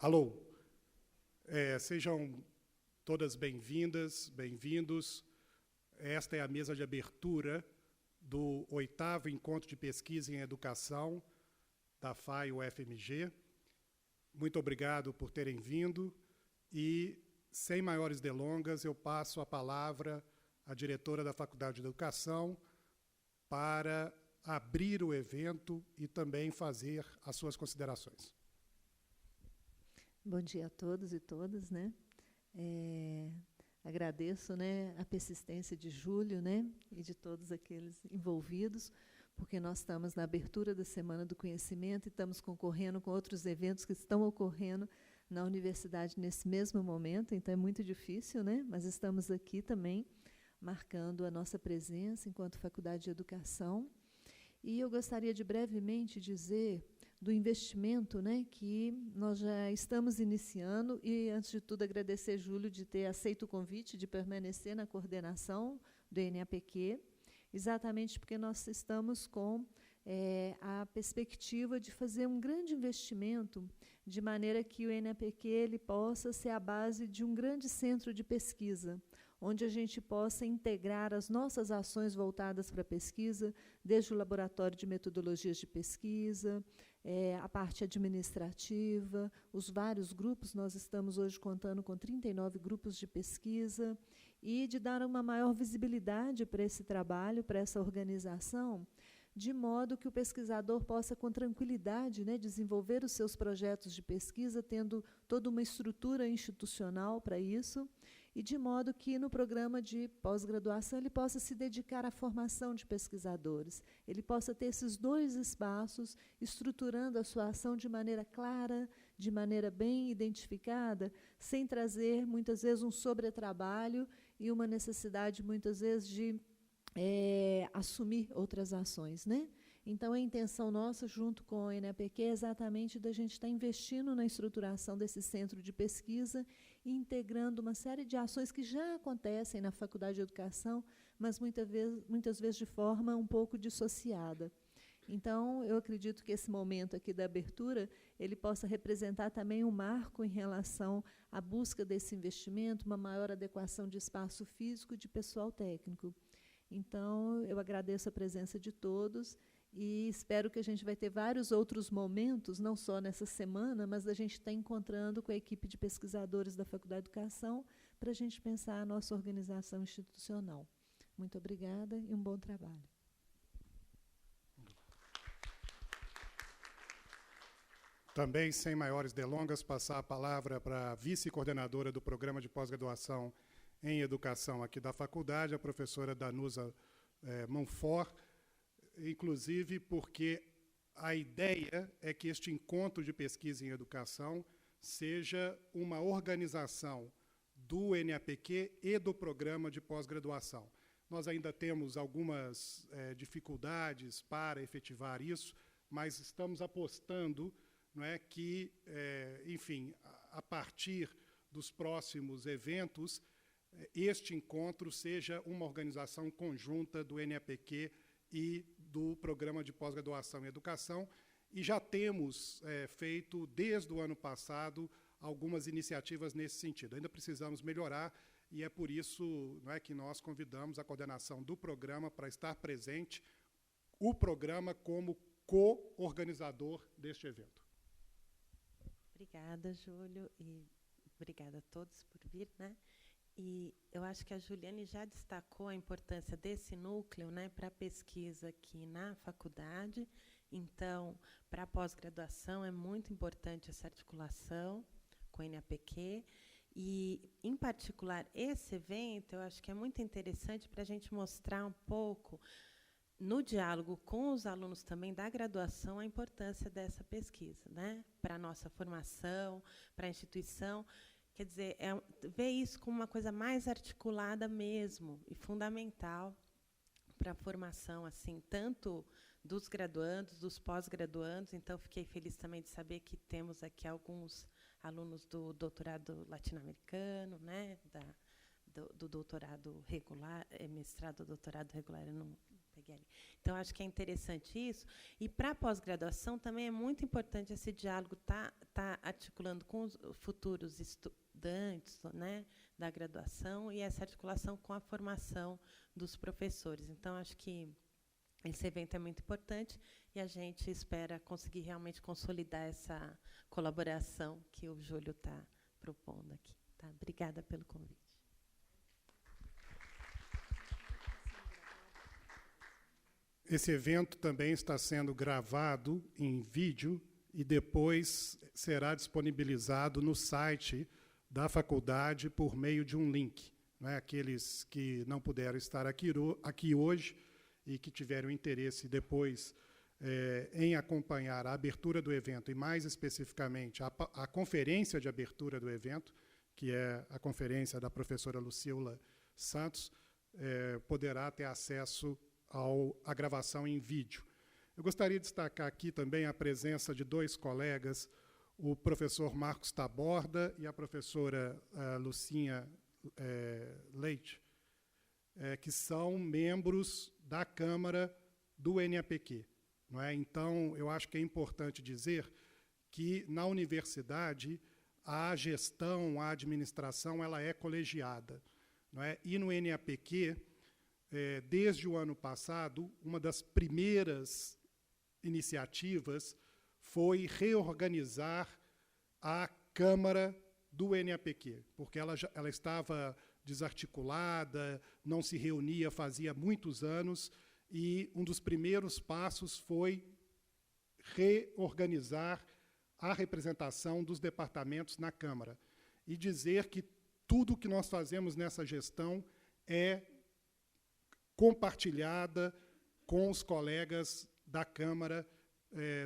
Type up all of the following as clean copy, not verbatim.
Alô, sejam todas bem-vindas, bem-vindos. Esta é a mesa de abertura do 8º Encontro de Pesquisa em Educação da FAI-UFMG. Muito obrigado por terem vindo e, sem maiores delongas, eu passo a palavra à diretora da Faculdade de Educação para abrir o evento e também fazer as suas considerações. Bom dia a todos e todas, né? Agradeço, né, a persistência de Júlio, né, e de todos aqueles envolvidos, porque nós estamos na abertura da Semana do Conhecimento e estamos concorrendo com outros eventos que estão ocorrendo na universidade nesse mesmo momento, então é muito difícil, né? Mas estamos aqui também marcando a nossa presença enquanto Faculdade de Educação. E eu gostaria de brevemente dizer do investimento, né, que nós já estamos iniciando, e, antes de tudo, agradecer, Júlio, de ter aceito o convite de permanecer na coordenação do NAPQ, exatamente porque nós estamos com a perspectiva de fazer um grande investimento, de maneira que o NAPQ ele possa ser a base de um grande centro de pesquisa, onde a gente possa integrar as nossas ações voltadas para a pesquisa, desde o laboratório de metodologias de pesquisa, a parte administrativa, os vários grupos. Nós estamos hoje contando com 39 grupos de pesquisa, e de dar uma maior visibilidade para esse trabalho, para essa organização, de modo que o pesquisador possa, com tranquilidade, né, desenvolver os seus projetos de pesquisa, tendo toda uma estrutura institucional para isso, e de modo que, no programa de pós-graduação, ele possa se dedicar à formação de pesquisadores. Ele possa ter esses dois espaços, estruturando a sua ação de maneira clara, de maneira bem identificada, sem trazer, muitas vezes, um sobretrabalho e uma necessidade, muitas vezes, de assumir outras ações, né? Então, a intenção nossa, junto com a NAPQ, é exatamente da gente estar investindo na estruturação desse centro de pesquisa e integrando uma série de ações que já acontecem na Faculdade de Educação, mas muitas vezes de forma um pouco dissociada. Então, eu acredito que esse momento aqui da abertura ele possa representar também um marco em relação à busca desse investimento, uma maior adequação de espaço físico e de pessoal técnico. Então, eu agradeço a presença de todos e espero que a gente vai ter vários outros momentos, não só nessa semana, mas a gente está encontrando com a equipe de pesquisadores da Faculdade de Educação para a gente pensar a nossa organização institucional. Muito obrigada e um bom trabalho. Também, sem maiores delongas, passar a palavra para a vice-coordenadora do Programa de Pós-Graduação em Educação aqui da faculdade, a professora Danusa Monfort, inclusive porque a ideia é que este encontro de pesquisa em educação seja uma organização do NAPQ e do programa de pós-graduação. Nós ainda temos algumas dificuldades para efetivar isso, mas estamos apostando, não é, que, enfim, a partir dos próximos eventos, este encontro seja uma organização conjunta do NAPQ e do Programa de Pós-Graduação em Educação, e já temos feito, desde o ano passado, algumas iniciativas nesse sentido. Ainda precisamos melhorar, e é por isso, não é, que nós convidamos a coordenação do programa para estar presente, o programa como co-organizador deste evento. Obrigada, Júlio, e obrigada a todos por vir, né? E eu acho que a Juliane já destacou a importância desse núcleo, né, para a pesquisa aqui na faculdade. Então, para a pós-graduação, é muito importante essa articulação com o NAPQ. E, em particular, esse evento, eu acho que é muito interessante para a gente mostrar um pouco, no diálogo com os alunos também da graduação, a importância dessa pesquisa, né, para a nossa formação, para a instituição. Quer dizer, ver isso como uma coisa mais articulada mesmo e fundamental para a formação, assim, tanto dos graduandos, dos pós-graduandos. Então, fiquei feliz também de saber que temos aqui alguns alunos do doutorado latino-americano, né, do doutorado regular, mestrado, doutorado regular, eu não Marighella. Então, acho que é interessante isso. E, para a pós-graduação, também é muito importante esse diálogo tá articulando com os futuros estudantes, né, da graduação, e essa articulação com a formação dos professores. Então, acho que esse evento é muito importante e a gente espera conseguir realmente consolidar essa colaboração que o Júlio está propondo aqui. Tá? Obrigada pelo convite. Esse evento também está sendo gravado em vídeo e depois será disponibilizado no site da faculdade por meio de um link. Né? Aqueles que não puderam estar aqui hoje e que tiveram interesse depois em acompanhar a abertura do evento e, mais especificamente, a conferência de abertura do evento, que é a conferência da professora Lucila Santos, poderá ter acesso à gravação em vídeo. Eu gostaria de destacar aqui também a presença de dois colegas, o professor Marcos Taborda e a professora Lucinha Leite, que são membros da Câmara do NAPQ. Não é? Então, eu acho que é importante dizer que, na universidade, a gestão, a administração, ela é colegiada. Não é? E no NAPQ, desde o ano passado, uma das primeiras iniciativas foi reorganizar a Câmara do NAPQ, porque ela estava desarticulada, não se reunia fazia muitos anos, e um dos primeiros passos foi reorganizar a representação dos departamentos na Câmara e dizer que tudo que nós fazemos nessa gestão é compartilhada com os colegas da Câmara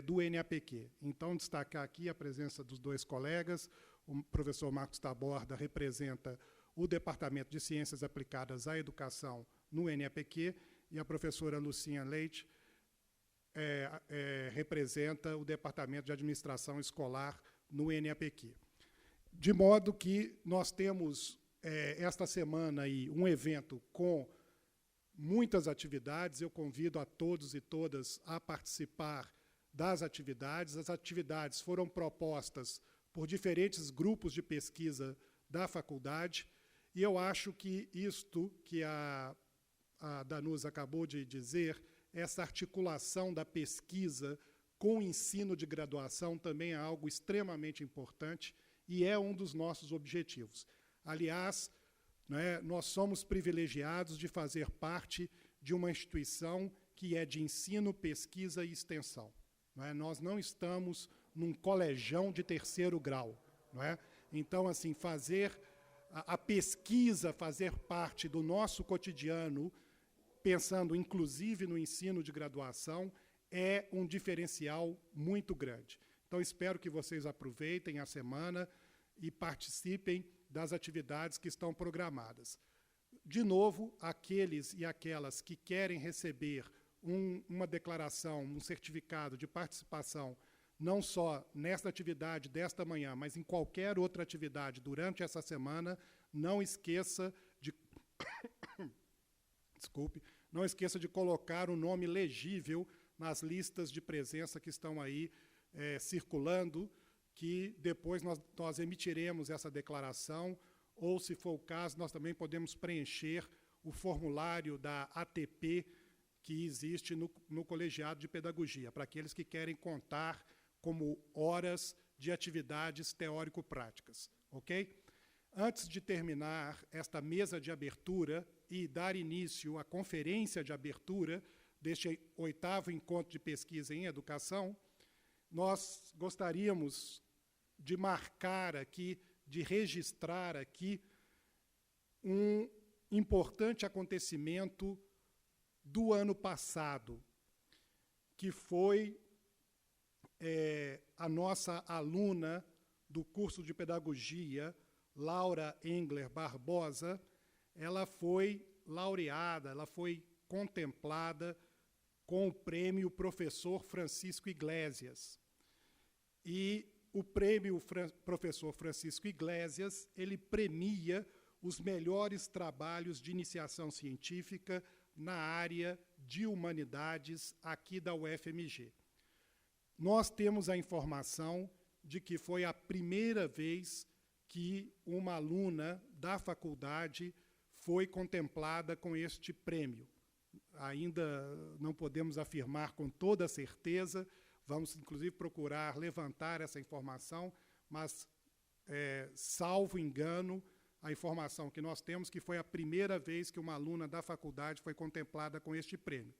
do NAPQ. Então, destacar aqui a presença dos dois colegas. O professor Marcos Taborda representa o Departamento de Ciências Aplicadas à Educação no NAPQ e a professora Lucinha Leite representa o Departamento de Administração Escolar no NAPQ. De modo que nós temos, esta semana, aí, um evento com muitas atividades. Eu convido a todos e todas a participar das atividades. As atividades foram propostas por diferentes grupos de pesquisa da faculdade, e eu acho que isto que a Danusa acabou de dizer, essa articulação da pesquisa com o ensino de graduação também é algo extremamente importante e é um dos nossos objetivos. Aliás, né, nós somos privilegiados de fazer parte de uma instituição que é de ensino, pesquisa e extensão. Não é? Nós não estamos num colegião de terceiro grau. Não é? Então, assim, fazer a pesquisa, fazer parte do nosso cotidiano, pensando inclusive no ensino de graduação, é um diferencial muito grande. Então, espero que vocês aproveitem a semana e participem das atividades que estão programadas. De novo, aqueles e aquelas que querem receber uma declaração, um certificado de participação, não só nesta atividade desta manhã, mas em qualquer outra atividade durante essa semana, não esqueça de desculpe, não esqueça de colocar o nome legível nas listas de presença que estão aí circulando, que depois nós emitiremos essa declaração, ou, se for o caso, nós também podemos preencher o formulário da ATP que existe no Colegiado de Pedagogia, para aqueles que querem contar como horas de atividades teórico-práticas. Ok? Antes de terminar esta mesa de abertura e dar início à conferência de abertura deste 8º encontro de pesquisa em educação, nós gostaríamos de marcar aqui, de registrar aqui, um importante acontecimento do ano passado, que foi a nossa aluna do curso de pedagogia, Laura Engler Barbosa. Ela foi laureada, ela foi contemplada com o prêmio Professor Francisco Iglesias. E o prêmio Professor Francisco Iglesias, ele premia os melhores trabalhos de iniciação científica na área de humanidades aqui da UFMG. Nós temos a informação de que foi a primeira vez que uma aluna da faculdade foi contemplada com este prêmio. Ainda não podemos afirmar com toda certeza, vamos, inclusive, procurar levantar essa informação, mas, salvo engano, a informação que nós temos que foi a primeira vez que uma aluna da faculdade foi contemplada com este prêmio.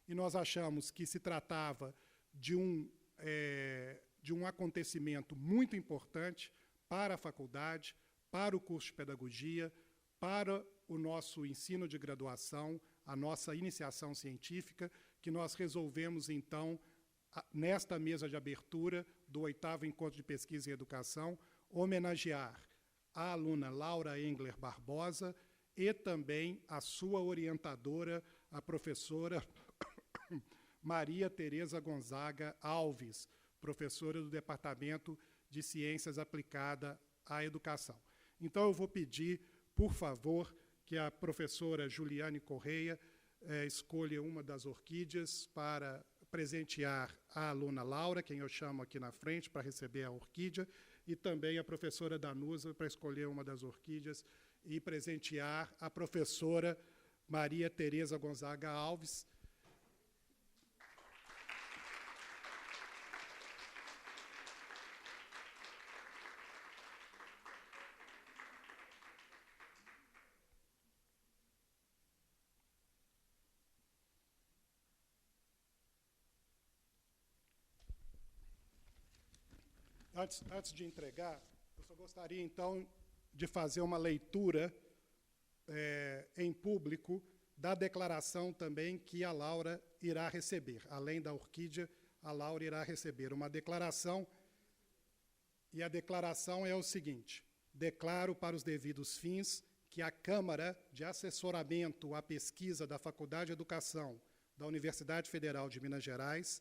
E nós achamos que se tratava de um acontecimento muito importante para a faculdade, para o curso de pedagogia, para o nosso ensino de graduação, a nossa iniciação científica, que nós resolvemos, então, nesta mesa de abertura do 8º Encontro de Pesquisa e Educação, homenagear a aluna Laura Engler Barbosa e também a sua orientadora, a professora Maria Tereza Gonzaga Alves, professora do Departamento de Ciências Aplicadas à Educação. Então, eu vou pedir, por favor, que a professora Juliane Correia escolha uma das orquídeas para presentear a aluna Laura, quem eu chamo aqui na frente para receber a orquídea, e também a professora Danusa para escolher uma das orquídeas e presentear a professora Maria Tereza Gonzaga Alves. Antes de entregar, eu só gostaria, então, de fazer uma leitura em público da declaração também que a Laura irá receber. Além da orquídea, a Laura irá receber uma declaração, e a declaração é o seguinte: declaro para os devidos fins que a Câmara de Assessoramento à Pesquisa da Faculdade de Educação da Universidade Federal de Minas Gerais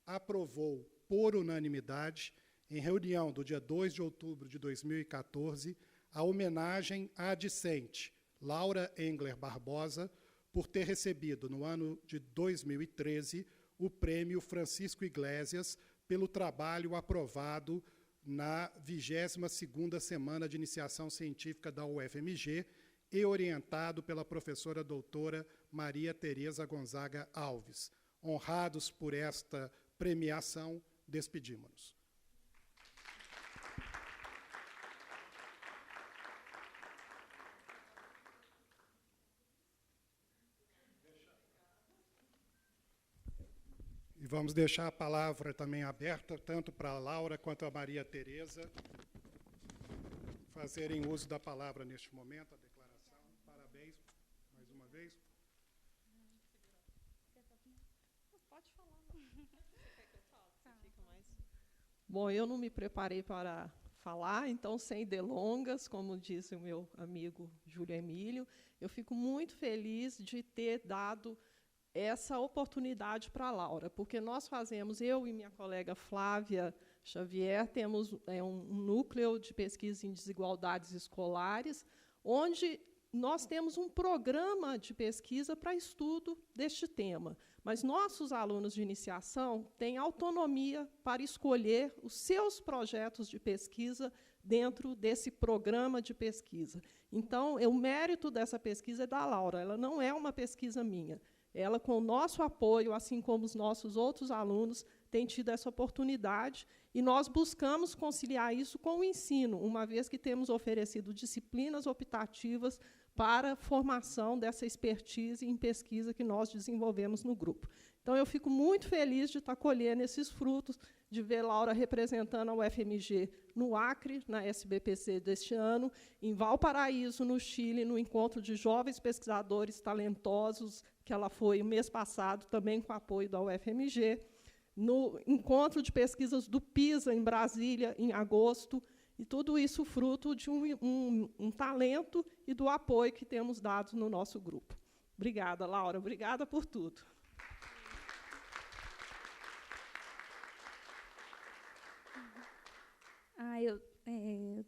aprovou, por unanimidade, em reunião do dia 2 de outubro de 2014, a homenagem à discente Laura Engler Barbosa por ter recebido, no ano de 2013, o prêmio Francisco Iglesias pelo trabalho aprovado na 22ª Semana de Iniciação Científica da UFMG e orientado pela professora doutora Maria Tereza Gonzaga Alves. Honrados por esta premiação, despedimos-nos. E vamos deixar a palavra também aberta, tanto para a Laura quanto a Maria Tereza, fazerem uso da palavra neste momento, a declaração. Parabéns, mais uma vez. Pode falar. Quer que eu fale? Você fica mais... Bom, eu não me preparei para falar, então, sem delongas, como disse o meu amigo Júlio Emílio, eu fico muito feliz de ter dado essa oportunidade para a Laura, porque nós fazemos, eu e minha colega Flávia Xavier, temos um núcleo de pesquisa em desigualdades escolares, onde nós temos um programa de pesquisa para estudo deste tema, mas nossos alunos de iniciação têm autonomia para escolher os seus projetos de pesquisa dentro desse programa de pesquisa. Então, o mérito dessa pesquisa é da Laura, ela não é uma pesquisa minha. Ela, com o nosso apoio, assim como os nossos outros alunos, tem tido essa oportunidade, e nós buscamos conciliar isso com o ensino, uma vez que temos oferecido disciplinas optativas para a formação dessa expertise em pesquisa que nós desenvolvemos no grupo. Então, eu fico muito feliz de estar colhendo esses frutos, de ver Laura representando a UFMG no Acre, na SBPC deste ano, em Valparaíso, no Chile, no encontro de jovens pesquisadores talentosos, que ela foi o mês passado, também com apoio da UFMG, no encontro de pesquisas do PISA, em Brasília, em agosto, e tudo isso fruto de um talento e do apoio que temos dado no nosso grupo. Obrigada, Laura. Obrigada por tudo. Eu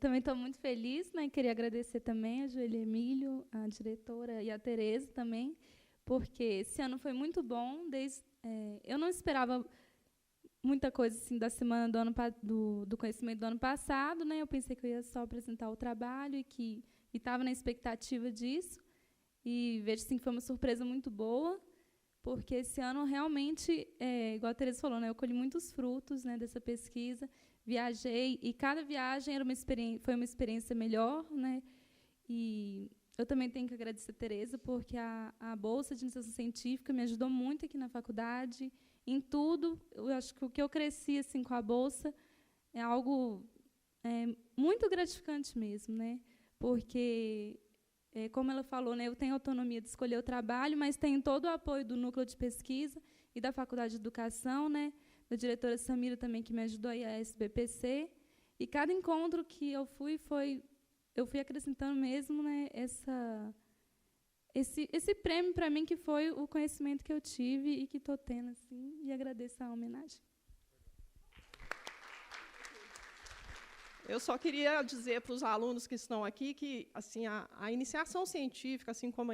também estou muito feliz, né? Queria agradecer também a Júlia Emílio, a diretora, e a Tereza também, porque esse ano foi muito bom. Eu não esperava muita coisa assim da semana do conhecimento do ano passado, né? Eu pensei que eu ia só apresentar o trabalho e estava na expectativa disso. E vejo sim, que foi uma surpresa muito boa, porque esse ano realmente, igual a Tereza falou, né, eu colhi muitos frutos, né, dessa pesquisa, viajei, e cada viagem foi uma experiência melhor, né, e eu também tenho que agradecer a Tereza, porque a Bolsa de Iniciação Científica me ajudou muito aqui na faculdade, em tudo. Eu acho que o que eu cresci assim, com a Bolsa é algo muito gratificante mesmo, né, porque... como ela falou, né, eu tenho autonomia de escolher o trabalho, mas tenho todo o apoio do núcleo de pesquisa e da Faculdade de Educação, né, da diretora Samira também, que me ajudou aí a SBPC. E cada encontro que eu fui acrescentando mesmo, né, esse prêmio para mim, que foi o conhecimento que eu tive e que estou tendo, assim, e agradeço a homenagem. Eu só queria dizer para os alunos que estão aqui que assim, a iniciação científica, assim como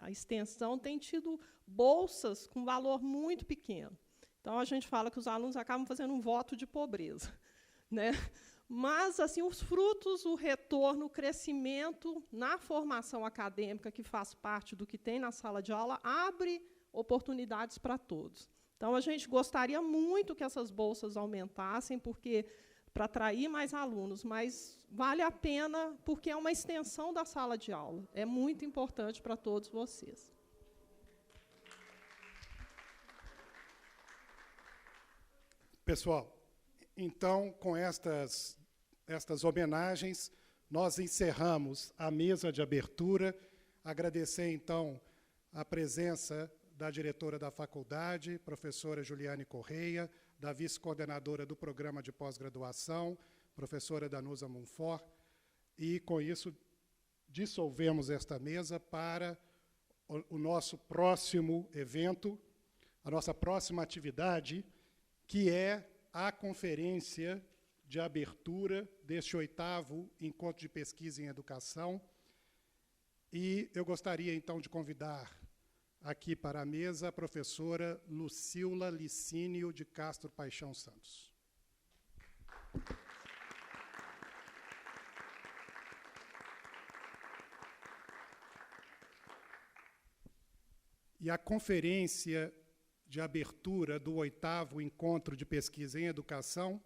a extensão, tem tido bolsas com valor muito pequeno. Então, a gente fala que os alunos acabam fazendo um voto de pobreza, né? Mas assim, os frutos, o retorno, o crescimento na formação acadêmica, que faz parte do que tem na sala de aula, abre oportunidades para todos. Então, a gente gostaria muito que essas bolsas aumentassem, porque... para atrair mais alunos, mas vale a pena porque é uma extensão da sala de aula. É muito importante para todos vocês. Pessoal, então, com estas homenagens, nós encerramos a mesa de abertura. Agradecer, então, a presença da diretora da faculdade, professora Juliane Correia, da vice-coordenadora do programa de pós-graduação, professora Danusa Monfort, e, com isso, dissolvemos esta mesa para o nosso próximo evento, a nossa próxima atividade, que é a conferência de abertura deste 8º Encontro de Pesquisa em Educação. E eu gostaria, então, de convidar aqui para a mesa a professora Lucila Licínio de Castro Paixão Santos. E a conferência de abertura do 8º Encontro de Pesquisa em Educação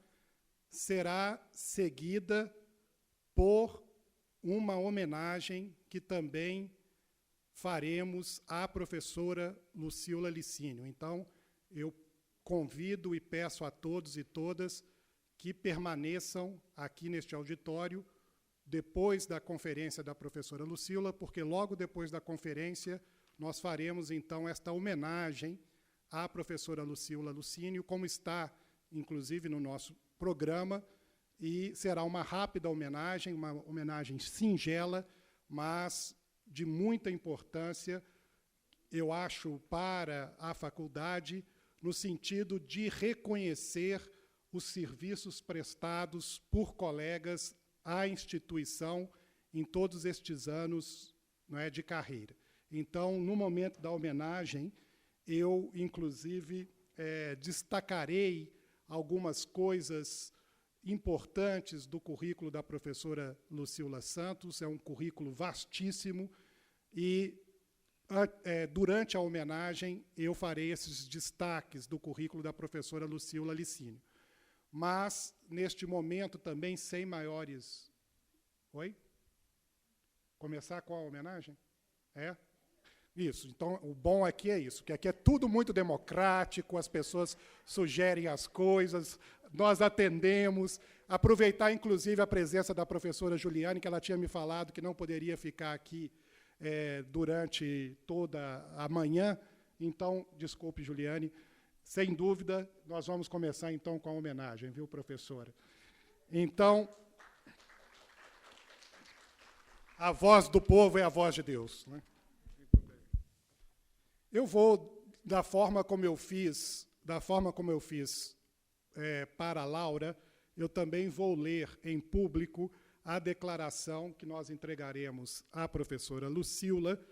será seguida por uma homenagem que também faremos à professora Lucila Licínio. Então, eu convido e peço a todos e todas que permaneçam aqui neste auditório depois da conferência da professora Lucila, porque logo depois da conferência nós faremos, então, esta homenagem à professora Lucila Licínio, como está, inclusive, no nosso programa, e será uma rápida homenagem, uma homenagem singela, mas de muita importância, eu acho, para a faculdade, no sentido de reconhecer os serviços prestados por colegas à instituição em todos estes anos, não é, de carreira. Então, no momento da homenagem, eu, inclusive, destacarei algumas coisas importantes do currículo da professora Lucila Santos. É um currículo vastíssimo e, durante a homenagem, eu farei esses destaques do currículo da professora Lucila Licínio. Mas, neste momento, também, sem maiores... Oi? Começar com a homenagem? É? Isso. Então, o bom aqui é isso, que aqui é tudo muito democrático, as pessoas sugerem as coisas, nós atendemos. Aproveitar, inclusive, a presença da professora Juliane, que ela tinha me falado que não poderia ficar aqui durante toda a manhã. Então, desculpe, Juliane. Sem dúvida, nós vamos começar, então, com a homenagem, viu, professora? Então, a voz do povo é a voz de Deus, né? Muito bem. Eu vou, da forma como eu fiz para a Laura, eu também vou ler em público a declaração que nós entregaremos à professora Lucila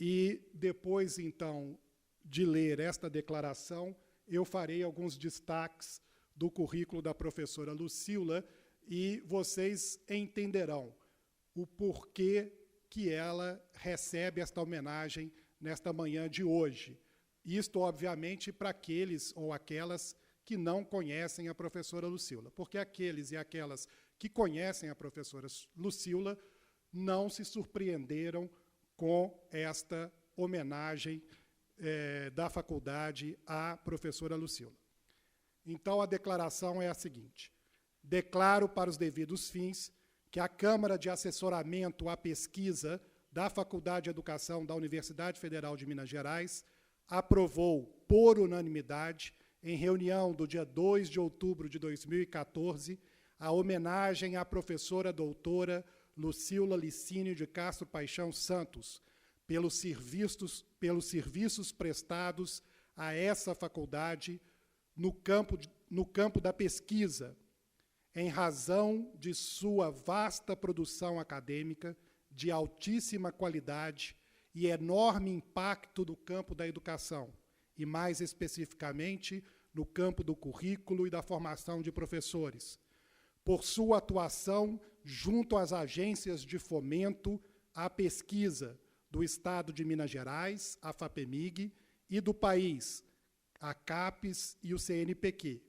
e depois, então, de ler esta declaração, eu farei alguns destaques do currículo da professora Lucila e vocês entenderão o porquê que ela recebe esta homenagem nesta manhã de hoje. Isto, obviamente, para aqueles ou aquelas que não conhecem a professora Lucila, porque aqueles e aquelas que conhecem a professora Lucila não se surpreenderam com esta homenagem da faculdade à professora Lucila. Então, a declaração é a seguinte: declaro para os devidos fins que a Câmara de Assessoramento à Pesquisa da Faculdade de Educação da Universidade Federal de Minas Gerais aprovou, por unanimidade, em reunião do dia 2 de outubro de 2014, a homenagem à professora doutora Lucila Licínio de Castro Paixão Santos, pelos serviços prestados a essa faculdade no campo da pesquisa, em razão de sua vasta produção acadêmica, de altíssima qualidade e enorme impacto no campo da educação, e, mais especificamente, no campo do currículo e da formação de professores, por sua atuação junto às agências de fomento à pesquisa do Estado de Minas Gerais, a FAPEMIG, e do país, a CAPES e o CNPq.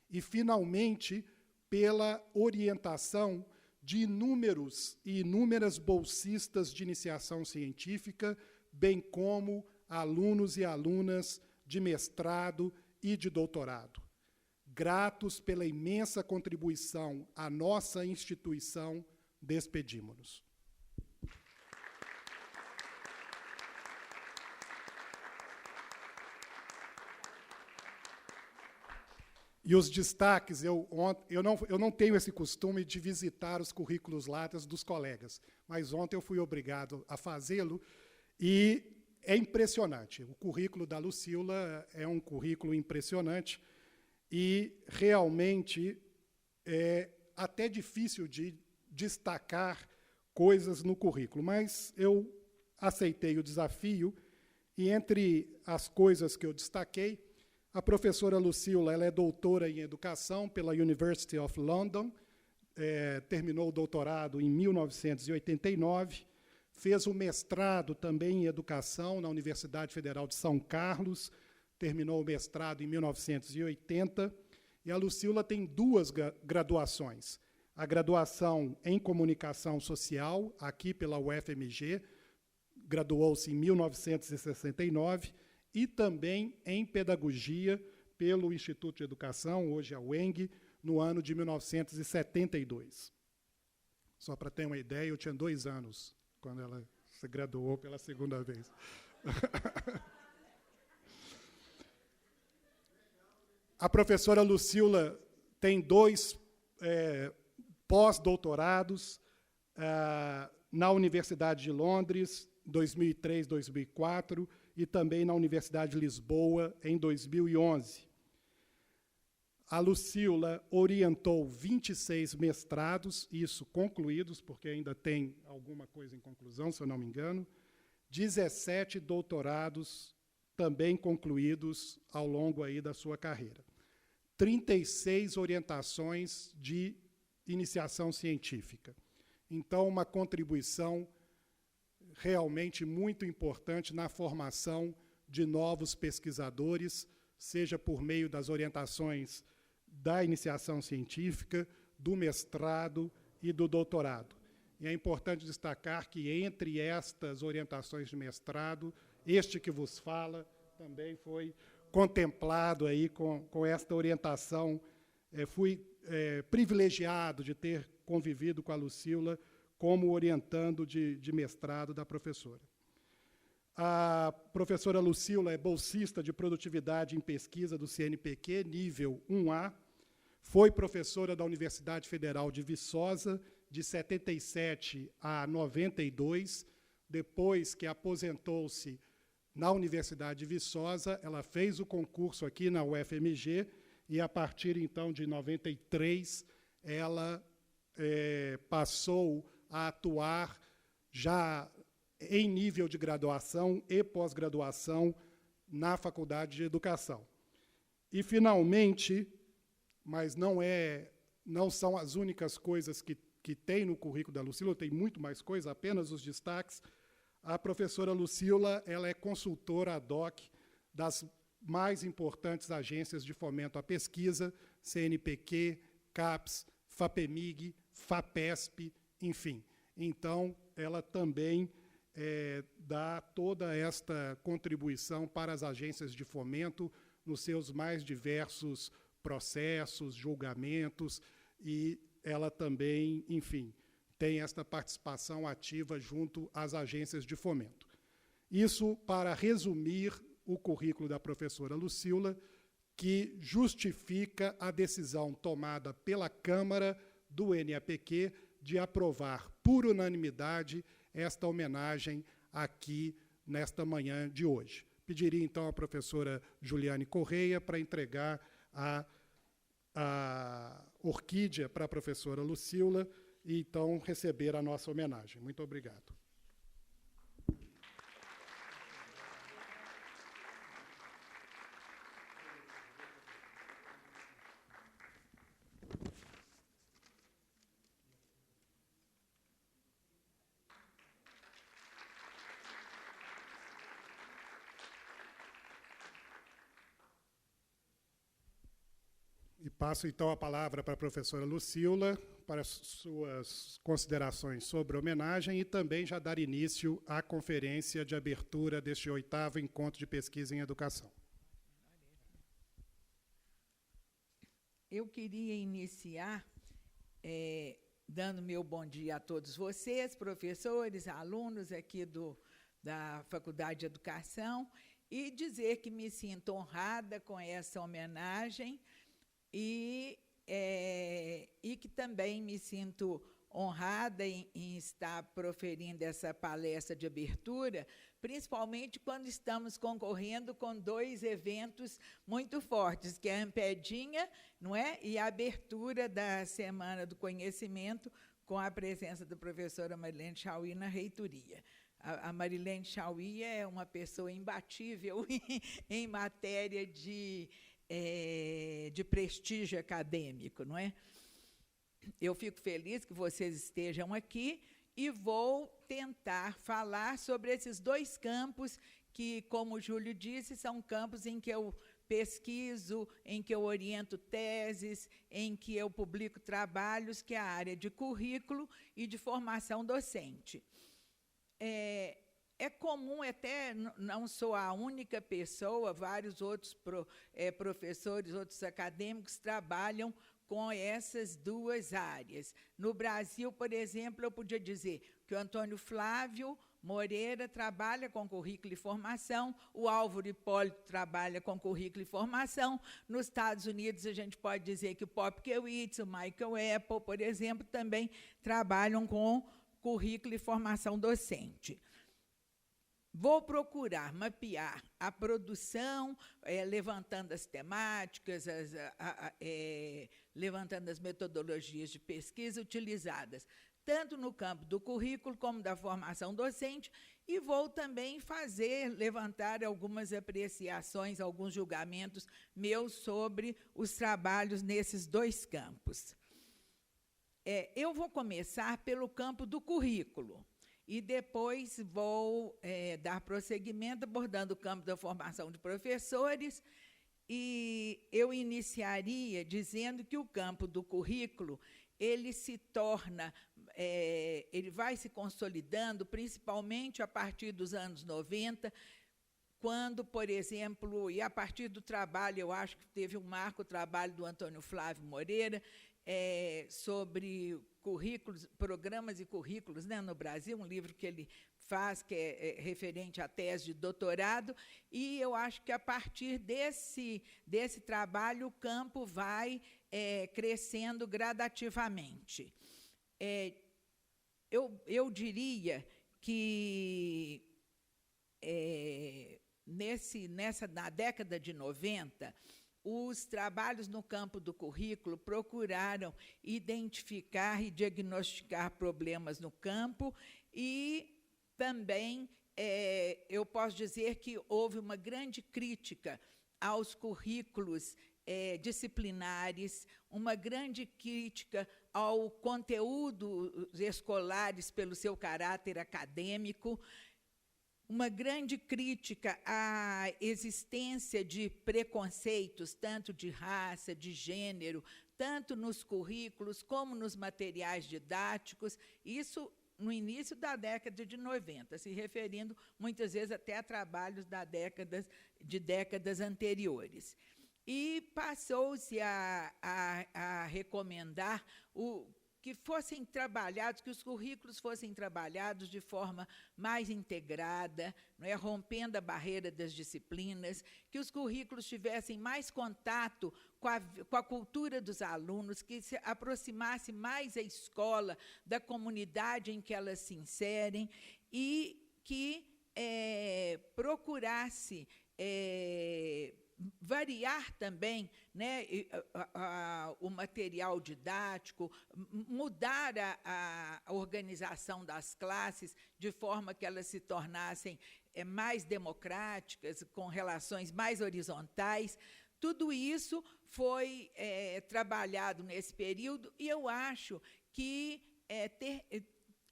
E, finalmente, pela orientação de inúmeros e inúmeras bolsistas de iniciação científica, bem como alunos e alunas de mestrado e de doutorado. Gratos pela imensa contribuição à nossa instituição, despedimos-nos. E os destaques, eu não tenho esse costume de visitar os currículos Lattes dos colegas, mas ontem eu fui obrigado a fazê-lo, e é impressionante. O currículo da Lucila é um currículo impressionante, e realmente é até difícil de destacar coisas no currículo, mas eu aceitei o desafio, e entre as coisas que eu destaquei, a professora Lucila, ela é doutora em educação pela University of London, terminou o doutorado em 1989, fez o mestrado também em educação na Universidade Federal de São Carlos, terminou o mestrado em 1980, e a Lucila tem duas graduações. A graduação em comunicação social, aqui pela UFMG, graduou-se em 1969, e também em pedagogia pelo Instituto de Educação, hoje a UENG, no ano de 1972. Só para ter uma ideia, eu tinha 2 anos quando ela se graduou pela segunda vez. A professora Lucila tem 2 pós-doutorados na Universidade de Londres, 2003, 2004, e também na Universidade de Lisboa, em 2011. A Lucila orientou 26 mestrados, isso concluídos, porque ainda tem alguma coisa em conclusão, se eu não me engano, 17 doutorados também concluídos ao longo aí da sua carreira, 36 orientações de iniciação científica. Então, uma contribuição realmente muito importante na formação de novos pesquisadores, seja por meio das orientações da iniciação científica, do mestrado e do doutorado. E é importante destacar que, entre estas orientações de mestrado, este que vos fala também foi contemplado aí com esta orientação. Fui privilegiado de ter convivido com a Lucila como orientando de mestrado da professora. A professora Lucila é bolsista de produtividade em pesquisa do CNPq, nível 1A, foi professora da Universidade Federal de Viçosa, de 77 a 92, depois que aposentou-se na Universidade de Viçosa, ela fez o concurso aqui na UFMG, e, a partir, então, de 93, ela passou a atuar já em nível de graduação e pós-graduação na Faculdade de Educação. E, finalmente, mas não são as únicas coisas que tem no currículo da Lucila, tem muito mais coisa, apenas os destaques. A professora Lucila, ela é consultora ad hoc das mais importantes agências de fomento à pesquisa, CNPq, CAPES, FAPEMIG, FAPESP, enfim. Então, ela também dá toda esta contribuição para as agências de fomento nos seus mais diversos processos, julgamentos, e ela também, enfim, tem esta participação ativa junto às agências de fomento. Isso para resumir o currículo da professora Lucila, que justifica a decisão tomada pela Câmara do NAPq de aprovar por unanimidade esta homenagem aqui nesta manhã de hoje. Pediria, então, à professora Juliane Correia para entregar a orquídea para a professora Lucila e, então, receber a nossa homenagem. Muito obrigado. E passo, então, a palavra para a professora Lucila, para suas considerações sobre a homenagem e também já dar início à conferência de abertura deste 8º Encontro de Pesquisa em Educação. Eu queria iniciar dando meu bom dia a todos vocês, professores, alunos aqui da Faculdade de Educação, e dizer que me sinto honrada com essa homenagem e que também me sinto honrada em estar proferindo essa palestra de abertura, principalmente quando estamos concorrendo com 2 eventos muito fortes, que é a Ampedinha, não é? E a abertura da Semana do Conhecimento, com a presença da professora Marilene Chauí na reitoria. A Marilene Chauí é uma pessoa imbatível em matéria de prestígio acadêmico, não é? Eu fico feliz que vocês estejam aqui e vou tentar falar sobre esses 2 campos que, como o Júlio disse, são campos em que eu pesquiso, em que eu oriento teses, em que eu publico trabalhos, que é a área de currículo e de formação docente. É comum, até não sou a única pessoa, vários outros professores, outros acadêmicos trabalham com essas 2 áreas. No Brasil, por exemplo, eu podia dizer que o Antônio Flávio Moreira trabalha com currículo e formação, o Álvaro Hipólito trabalha com currículo e formação. Nos Estados Unidos, a gente pode dizer que o Popkewitz, o Michael Apple, por exemplo, também trabalham com currículo e formação docente. Vou procurar mapear a produção, levantando as temáticas, levantando as metodologias de pesquisa utilizadas, tanto no campo do currículo como da formação docente, e vou também levantar algumas apreciações, alguns julgamentos meus sobre os trabalhos nesses 2 campos. Eu vou começar pelo campo do currículo, e depois vou dar prosseguimento abordando o campo da formação de professores, e eu iniciaria dizendo que o campo do currículo ele vai se consolidando, principalmente a partir dos anos 90, quando, por exemplo, e a partir do trabalho, eu acho que teve um marco o trabalho do Antônio Flávio Moreira, sobre currículos, programas e currículos, né, no Brasil, um livro que ele faz, que é referente à tese de doutorado, e eu acho que, a partir desse trabalho, o campo vai crescendo gradativamente. Eu diria que, na década de 90, os trabalhos no campo do currículo procuraram identificar e diagnosticar problemas no campo e também eu posso dizer que houve uma grande crítica aos currículos disciplinares, uma grande crítica ao conteúdo escolares pelo seu caráter acadêmico, uma grande crítica à existência de preconceitos, tanto de raça, de gênero, tanto nos currículos como nos materiais didáticos, isso no início da década de 90, se referindo muitas vezes até a trabalhos de décadas anteriores. E passou-se a recomendar que fossem trabalhados, que os currículos fossem trabalhados de forma mais integrada, não é, rompendo a barreira das disciplinas, que os currículos tivessem mais contato com a cultura dos alunos, que se aproximasse mais a escola da comunidade em que elas se inserem e que procurasse variar também, né, o material didático, mudar a organização das classes de forma que elas se tornassem mais democráticas, com relações mais horizontais. Tudo isso foi trabalhado nesse período e eu acho que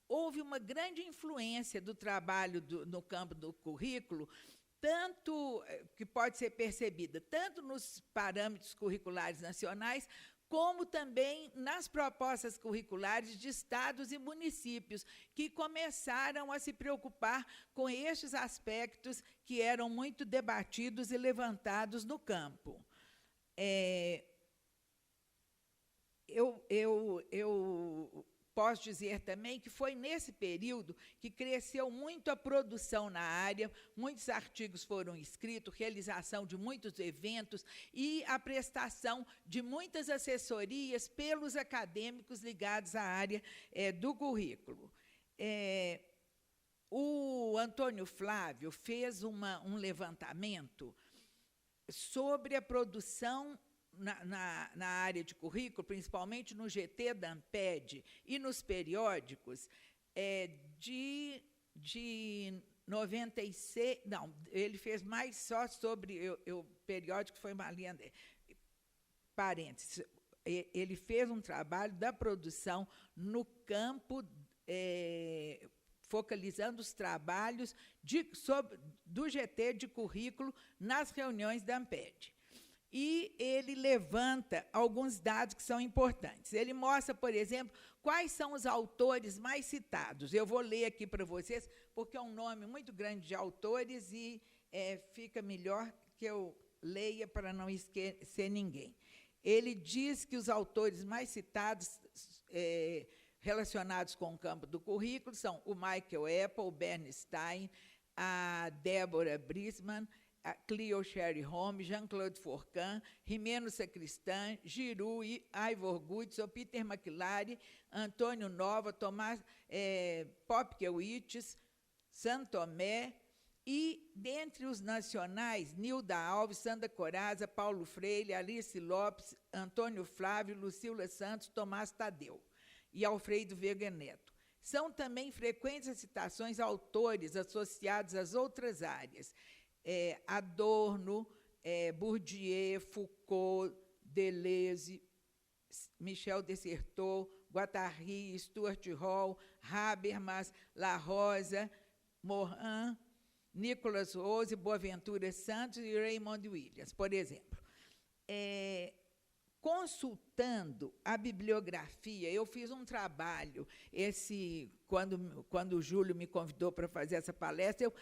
houve uma grande influência do trabalho no campo do currículo, tanto que pode ser percebida tanto nos parâmetros curriculares nacionais, como também nas propostas curriculares de estados e municípios, que começaram a se preocupar com estes aspectos que eram muito debatidos e levantados no campo. Eu posso dizer também que foi nesse período que cresceu muito a produção na área, muitos artigos foram escritos, realização de muitos eventos e a prestação de muitas assessorias pelos acadêmicos ligados à área do currículo. O Antônio Flávio fez um levantamento sobre a produção na área de currículo, principalmente no GT da Amped e nos periódicos, de 96... Não, ele fez mais só sobre... O periódico foi uma linha... Parênteses. Ele fez um trabalho da produção no campo, focalizando os trabalhos do GT de currículo nas reuniões da Amped. E ele levanta alguns dados que são importantes. Ele mostra, por exemplo, quais são os autores mais citados. Eu vou ler aqui para vocês, porque é um nome muito grande de autores e fica melhor que eu leia para não esquecer ninguém. Ele diz que os autores mais citados relacionados com o campo do currículo são o Michael Apple, o Bernstein, a Débora Brisman, a Cleo Sherry Home, Jean-Claude Fourcan, Jimeno Sacristan, Giroux, Ivor Goodson, Peter McLaren, Antônio Nova, Tomás Popkewicz, Santomé, e, dentre os nacionais, Nilda Alves, Sandra Coraza, Paulo Freire, Alice Lopes, Antônio Flávio, Lucila Santos, Tomás Tadeu e Alfredo Veiga Neto. São também frequentes as citações a autores associados às outras áreas, Adorno, Bourdieu, Foucault, Deleuze, Michel Dessertot, Guattari, Stuart Hall, Habermas, La Rosa, Morin, Nicolas Rose, Boaventura Santos e Raymond Williams, por exemplo. Consultando a bibliografia, eu fiz um trabalho, quando o Júlio me convidou para fazer essa palestra,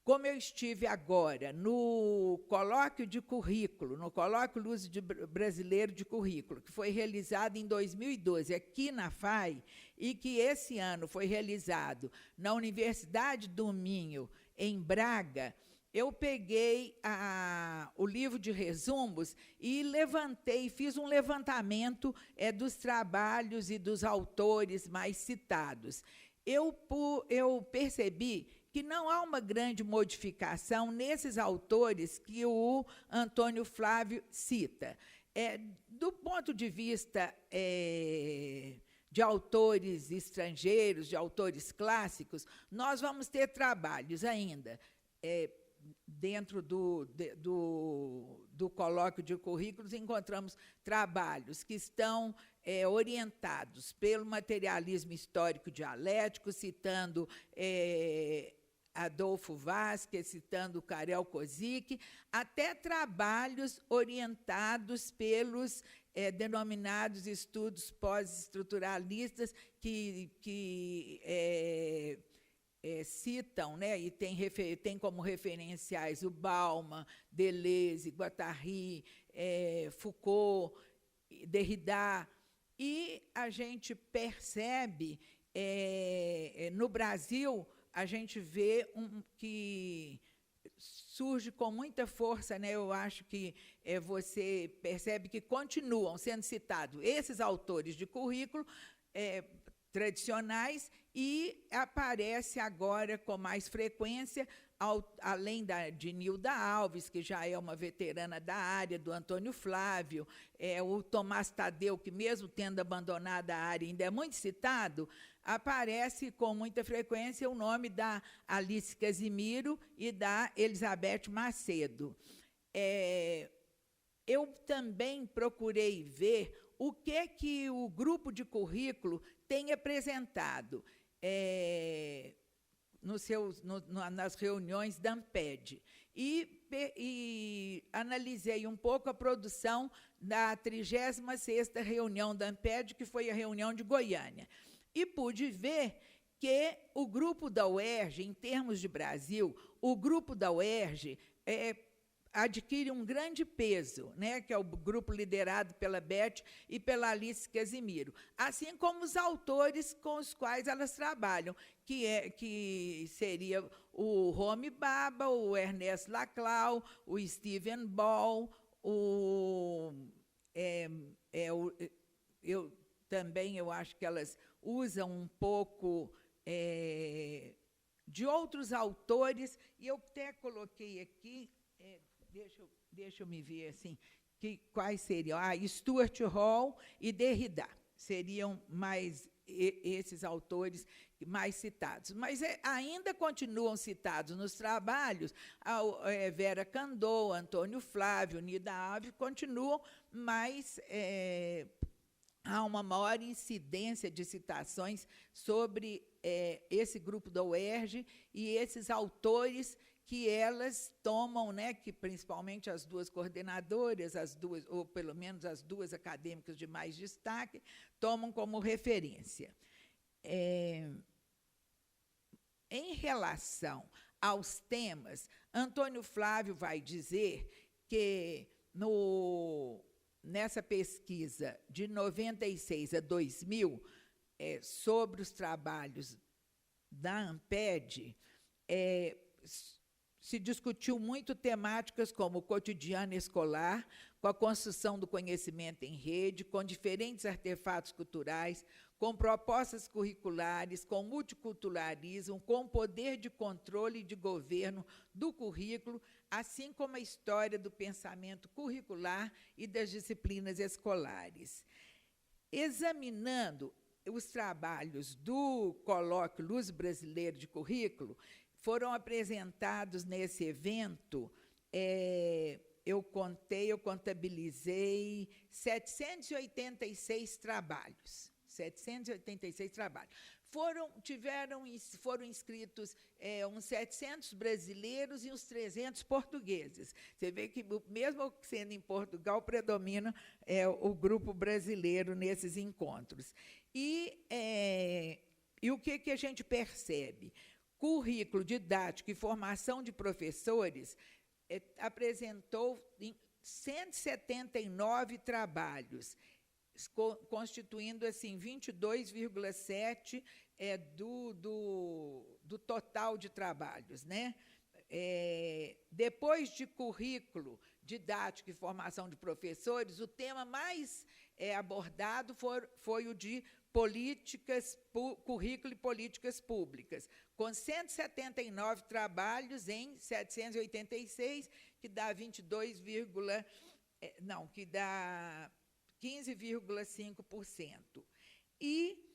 como eu estive agora no colóquio de currículo, no colóquio Luso Brasileiro de Currículo, que foi realizado em 2012 aqui na FAI, e que esse ano foi realizado na Universidade do Minho, em Braga, eu peguei o livro de resumos e fiz um levantamento dos trabalhos e dos autores mais citados. Eu percebi que não há uma grande modificação nesses autores que o Antônio Flávio cita. Do ponto de vista de autores estrangeiros, de autores clássicos, nós vamos ter trabalhos ainda dentro do colóquio de currículos, encontramos trabalhos que estão orientados pelo materialismo histórico dialético, citando Adolfo Vasquez, citando Karel Kozik, até trabalhos orientados pelos denominados estudos pós-estruturalistas que citam, né, e tem como referenciais o Bauman, Deleuze, Guattari, Foucault, Derrida, e a gente percebe, no Brasil, a gente vê que surge com muita força, né? Eu acho que você percebe que continuam sendo citados esses autores de currículo tradicionais, e aparece agora com mais frequência, além de Nilda Alves, que já é uma veterana da área, do Antônio Flávio, o Tomás Tadeu, que, mesmo tendo abandonado a área, ainda é muito citado, aparece com muita frequência o nome da Alice Casimiro e da Elizabeth Macedo. Eu também procurei ver o que o grupo de currículo tem apresentado nas reuniões da ANPED. E analisei um pouco a produção da 36ª reunião da ANPED, que foi a reunião de Goiânia. E pude ver que o grupo da UERJ, em termos de Brasil, o grupo da UERJ adquire um grande peso, né, que é o grupo liderado pela Beth e pela Alice Casimiro, assim como os autores com os quais elas trabalham, que seria o Homi Bhabha, o Ernest Laclau, o Stephen Ball, eu acho que elas usam um pouco de outros autores, e eu até coloquei aqui, deixa eu me ver assim, quais seriam? Stuart Hall e Derrida seriam mais esses autores mais citados. Mas ainda continuam citados nos trabalhos Vera Kandou, Antônio Flávio, Nilda Alves, continuam, mas há uma maior incidência de citações sobre esse grupo da UERJ e esses autores que elas tomam, né, que principalmente as duas coordenadoras, ou pelo menos as duas acadêmicas de mais destaque, tomam como referência. Em relação aos temas, Antônio Flávio vai dizer que, nessa pesquisa de 96 a 2000, sobre os trabalhos da ANPED, se discutiu muito temáticas como o cotidiano escolar, com a construção do conhecimento em rede, com diferentes artefatos culturais, com propostas curriculares, com multiculturalismo, com poder de controle e de governo do currículo, assim como a história do pensamento curricular e das disciplinas escolares. Examinando os trabalhos do colóquio Luz Brasileira de Currículo, foram apresentados nesse evento, eu contabilizei 786 trabalhos. 786 trabalhos. Foram inscritos uns 700 brasileiros e uns 300 portugueses. Você vê que, mesmo sendo em Portugal, predomina o grupo brasileiro nesses encontros. E o que a gente percebe? Currículo didático e formação de professores apresentou 179 trabalhos, constituindo assim 22,7% do total de trabalhos, né? Depois de currículo didático e formação de professores, o tema mais abordado foi o de currículo e políticas públicas, com 179 trabalhos em 786, que dá 15,5%. e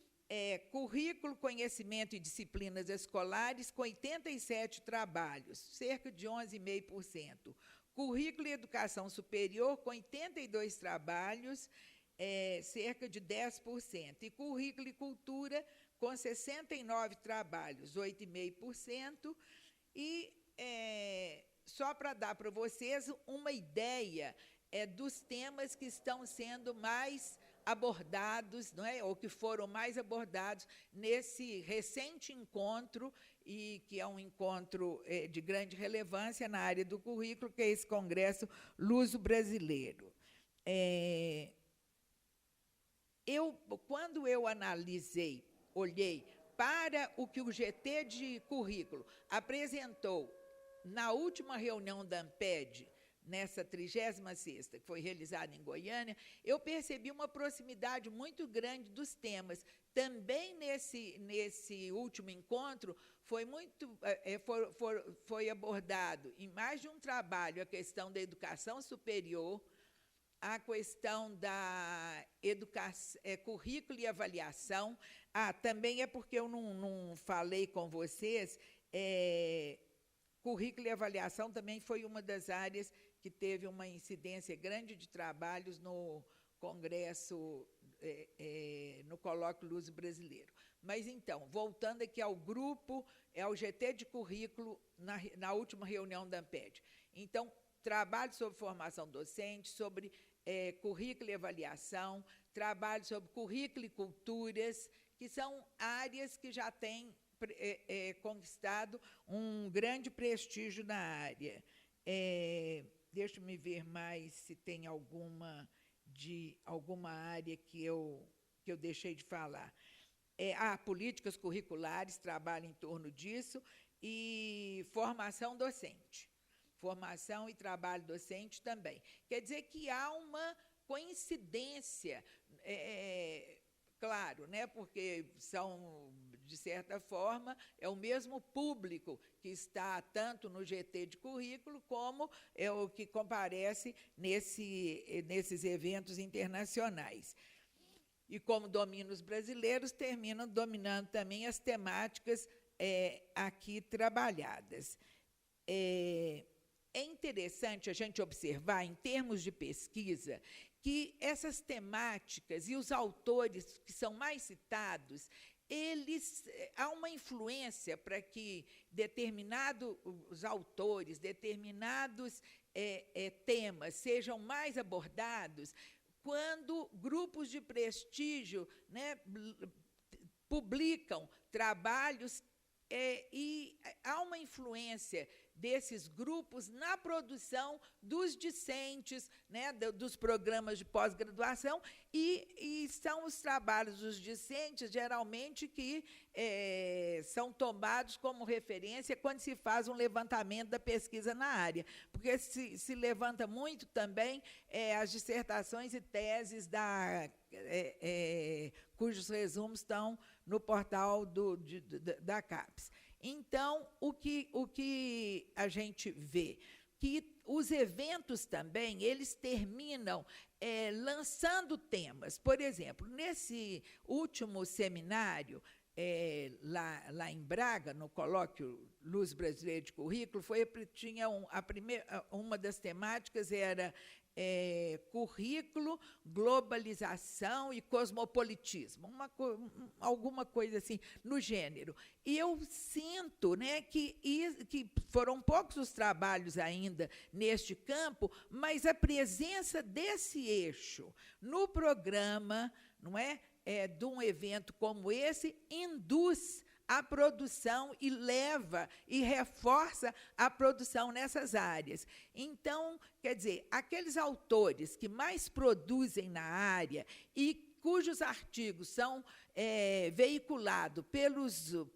currículo, conhecimento e disciplinas escolares, com 87 trabalhos, cerca de 11,5%. Currículo e educação superior, com 82 trabalhos, cerca de 10%. E currículo e cultura, com 69 trabalhos, 8,5%. E, só para dar para vocês uma ideia dos temas que estão sendo mais abordados, não é? Ou que foram mais abordados nesse recente encontro, e que é um encontro de grande relevância na área do currículo, que é esse Congresso Luso-Brasileiro. Quando eu olhei para o que o GT de currículo apresentou na última reunião da ANPED, nessa 36ª, que foi realizada em Goiânia, eu percebi uma proximidade muito grande dos temas. Também nesse último encontro foi abordado em mais de um trabalho a questão da educação superior, a questão da educação, currículo e avaliação. Também é porque eu não falei com vocês, currículo e avaliação também foi uma das áreas que teve uma incidência grande de trabalhos no Congresso, no Colóquio Luso Brasileiro. Mas, então, voltando aqui ao grupo, ao GT de currículo, na última reunião da ANPED. Então, trabalho sobre formação docente, sobre currículo e avaliação, trabalho sobre currículo e culturas, que são áreas que já têm conquistado um grande prestígio na área. Deixa-me ver mais se tem alguma área que eu deixei de falar. Políticas curriculares, trabalho em torno disso, e formação docente. Formação e trabalho docente também. Quer dizer que há uma coincidência, claro, né, porque são, de certa forma, é o mesmo público que está tanto no GT de currículo como é o que comparece nesses eventos internacionais. E, como dominam os brasileiros, terminam dominando também as temáticas aqui trabalhadas. É interessante a gente observar, em termos de pesquisa, que essas temáticas e os autores que são mais citados, há uma influência para que determinados autores, determinados temas sejam mais abordados quando grupos de prestígio, né, publicam trabalhos, e há uma influência desses grupos na produção dos discentes, né, dos programas de pós-graduação, e são os trabalhos dos discentes, geralmente, que são tomados como referência quando se faz um levantamento da pesquisa na área, porque se levanta muito também as dissertações e teses cujos resumos estão no portal da CAPES. Então, o que a gente vê? Que os eventos também, eles terminam lançando temas. Por exemplo, nesse último seminário, lá em Braga, no Colóquio Luz Brasileiro de Currículo, tinha uma das temáticas era currículo, globalização e cosmopolitismo, alguma coisa assim no gênero. E eu sinto, né, que foram poucos os trabalhos ainda neste campo, mas a presença desse eixo no programa, não é, de um evento como esse, induz a produção e leva e reforça a produção nessas áreas. Então, quer dizer, aqueles autores que mais produzem na área e cujos artigos são veiculados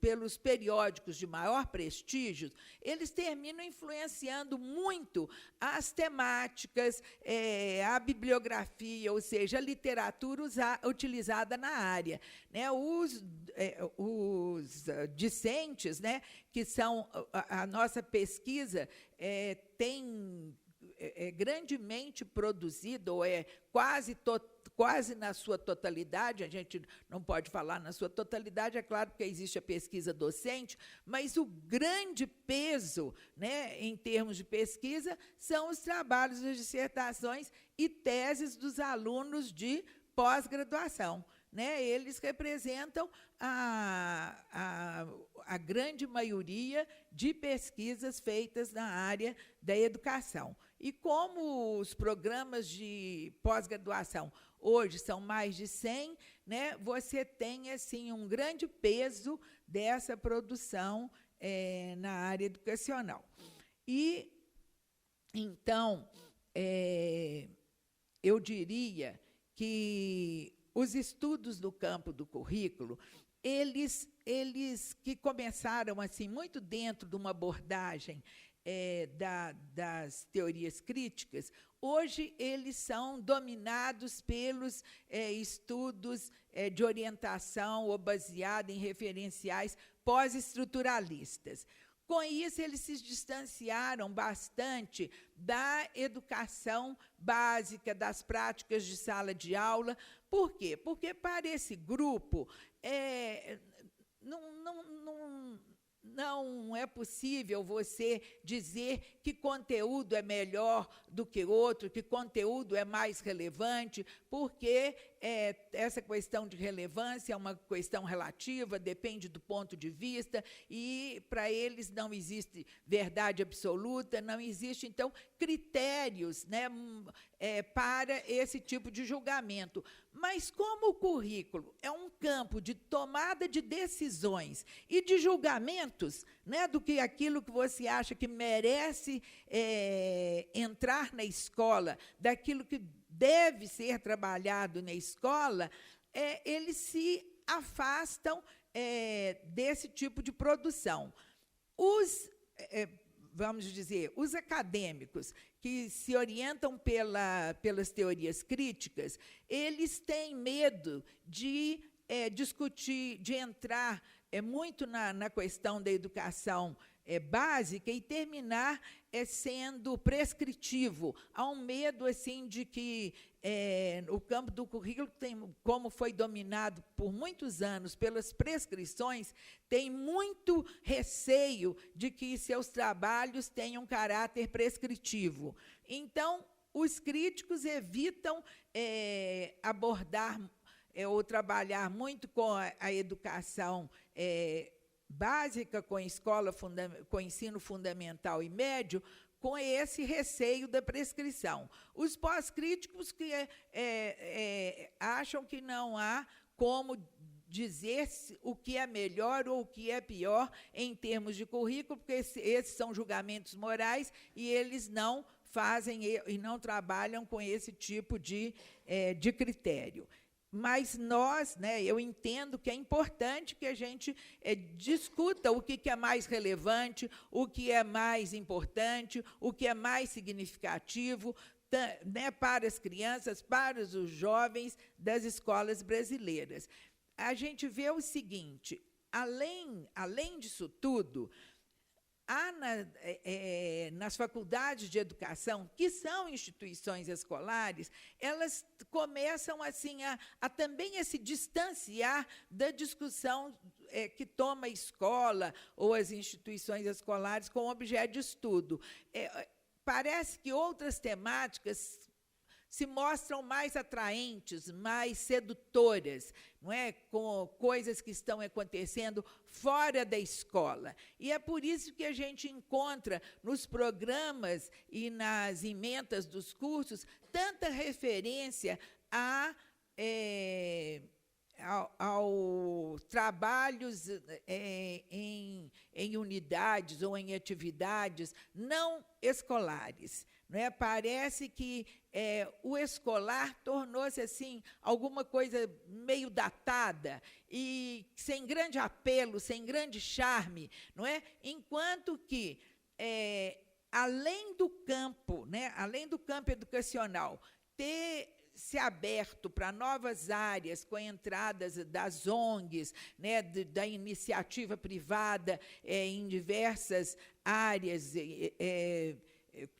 pelos periódicos de maior prestígio, eles terminam influenciando muito as temáticas, a bibliografia, ou seja, a literatura utilizada na área. Né? Os discentes, né, que são a nossa pesquisa, tem grandemente produzida, ou é quase na sua totalidade, a gente não pode falar na sua totalidade, é claro, porque existe a pesquisa docente, mas o grande peso, né, em termos de pesquisa, são os trabalhos, as dissertações e teses dos alunos de pós-graduação. Né? Eles representam a grande maioria de pesquisas feitas na área da educação. E como os programas de pós-graduação hoje são mais de 100, né, você tem assim, um grande peso dessa produção na área educacional. E, então, eu diria que os estudos do campo do currículo, eles que começaram assim muito dentro de uma abordagem das teorias críticas, hoje eles são dominados pelos estudos de orientação ou baseados em referenciais pós-estruturalistas. Com isso, eles se distanciaram bastante da educação básica, das práticas de sala de aula. Por quê? Porque, para esse grupo, não é possível você dizer que conteúdo é melhor do que outro, que conteúdo é mais relevante, porque essa questão de relevância é uma questão relativa, depende do ponto de vista, e para eles não existe verdade absoluta, não existe, então, critérios, né, para esse tipo de julgamento. Mas como o currículo é um campo de tomada de decisões e de julgamentos, né, do que aquilo que você acha que merece entrar na escola, daquilo que deve ser trabalhado na escola, eles se afastam desse tipo de produção. Vamos dizer, os acadêmicos que se orientam pelas teorias críticas, eles têm medo de discutir, de entrar muito na questão da educação básica e terminar sendo prescritivo. Há um medo assim, de que o campo do currículo, como foi dominado por muitos anos pelas prescrições, tem muito receio de que seus trabalhos tenham caráter prescritivo. Então, os críticos evitam abordar ou trabalhar muito com a educação básica, com a escola, com o ensino fundamental e médio, com esse receio da prescrição. Os pós-críticos que acham que não há como dizer o que é melhor ou o que é pior em termos de currículo, porque esses são julgamentos morais e eles não fazem e não trabalham com esse tipo de critério. Mas nós, né, eu entendo que é importante que a gente discuta o que é mais relevante, o que é mais importante, o que é mais significativo, né, para as crianças, para os jovens das escolas brasileiras. A gente vê o seguinte, além disso tudo, há nas faculdades de educação, que são instituições escolares, elas começam assim, a também se distanciar da discussão que toma a escola ou as instituições escolares como objeto de estudo. Parece que outras temáticas se mostram mais atraentes, mais sedutoras, não é? Com coisas que estão acontecendo fora da escola. E é por isso que a gente encontra nos programas e nas emendas dos cursos tanta referência ao trabalhos em unidades ou em atividades não escolares. Não é? Parece que o escolar tornou-se assim, alguma coisa meio datada e sem grande apelo, sem grande charme, não é? Enquanto que, além do campo, né, além do campo educacional, ter se aberto para novas áreas, com entradas das ONGs, né, da iniciativa privada em diversas áreas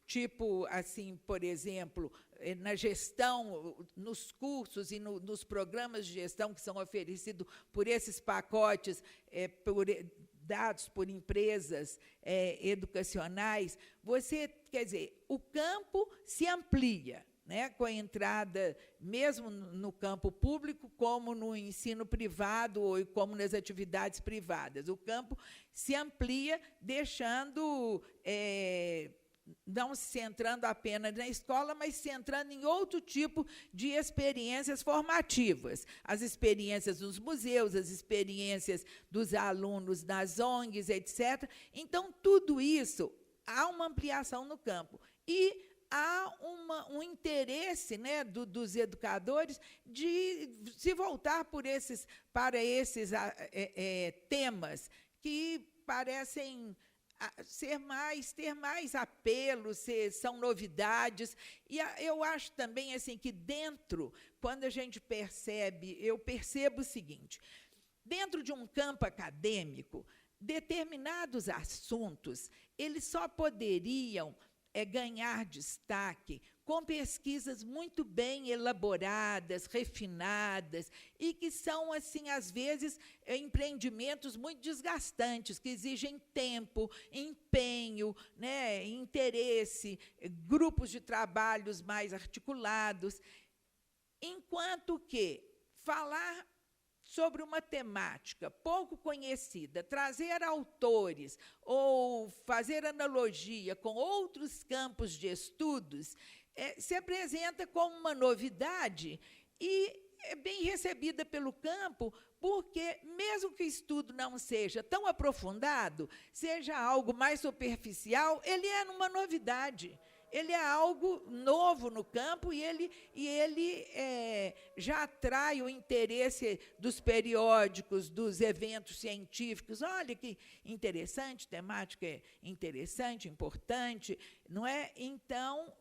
tipo, assim, por exemplo, na gestão, nos cursos e nos programas de gestão que são oferecidos por esses pacotes dados por empresas educacionais, quer dizer, o campo se amplia, né, com a entrada, mesmo no campo público, como no ensino privado ou como nas atividades privadas. O campo se amplia, deixando, não se centrando apenas na escola, mas se centrando em outro tipo de experiências formativas. As experiências nos museus, as experiências dos alunos nas ONGs, etc. Então, tudo isso, há uma ampliação no campo. E há um interesse, né, dos educadores de se voltar para esses temas que parecem ter mais apelo, são novidades. E eu acho também assim, que dentro, quando a gente eu percebo o seguinte, dentro de um campo acadêmico, determinados assuntos, eles só poderiam ganhar destaque com pesquisas muito bem elaboradas, refinadas, e que são, assim, às vezes, empreendimentos muito desgastantes, que exigem tempo, empenho, né, interesse, grupos de trabalhos mais articulados, enquanto que falar sobre uma temática pouco conhecida, trazer autores ou fazer analogia com outros campos de estudos, se apresenta como uma novidade e é bem recebida pelo campo, porque, mesmo que o estudo não seja tão aprofundado, seja algo mais superficial, ele é uma novidade. Ele é algo novo no campo e ele já atrai o interesse dos periódicos, dos eventos científicos. Olha que interessante, temática interessante, importante, não é? Então,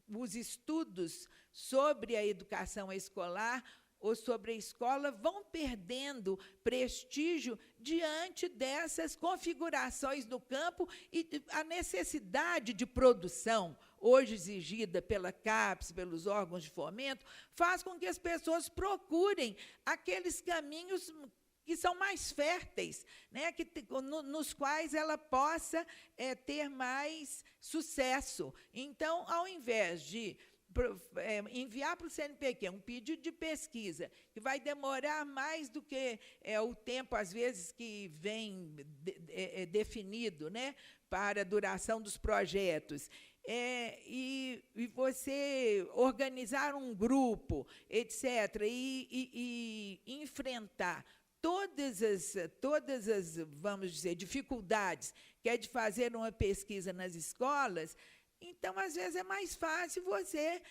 os estudos sobre a educação escolar ou sobre a escola vão perdendo prestígio diante dessas configurações no campo e a necessidade de produção, hoje exigida pela CAPES, pelos órgãos de fomento, faz com que as pessoas procurem aqueles caminhos que são mais férteis, né, nos quais ela possa ter mais sucesso. Então, ao invés de enviar para o CNPq um pedido de pesquisa, que vai demorar mais do que o tempo, às vezes, que vem definido, né, para a duração dos projetos, e você organizar um grupo, etc., e enfrentar todas as, vamos dizer, dificuldades que é de fazer uma pesquisa nas escolas. Então, às vezes, é mais fácil você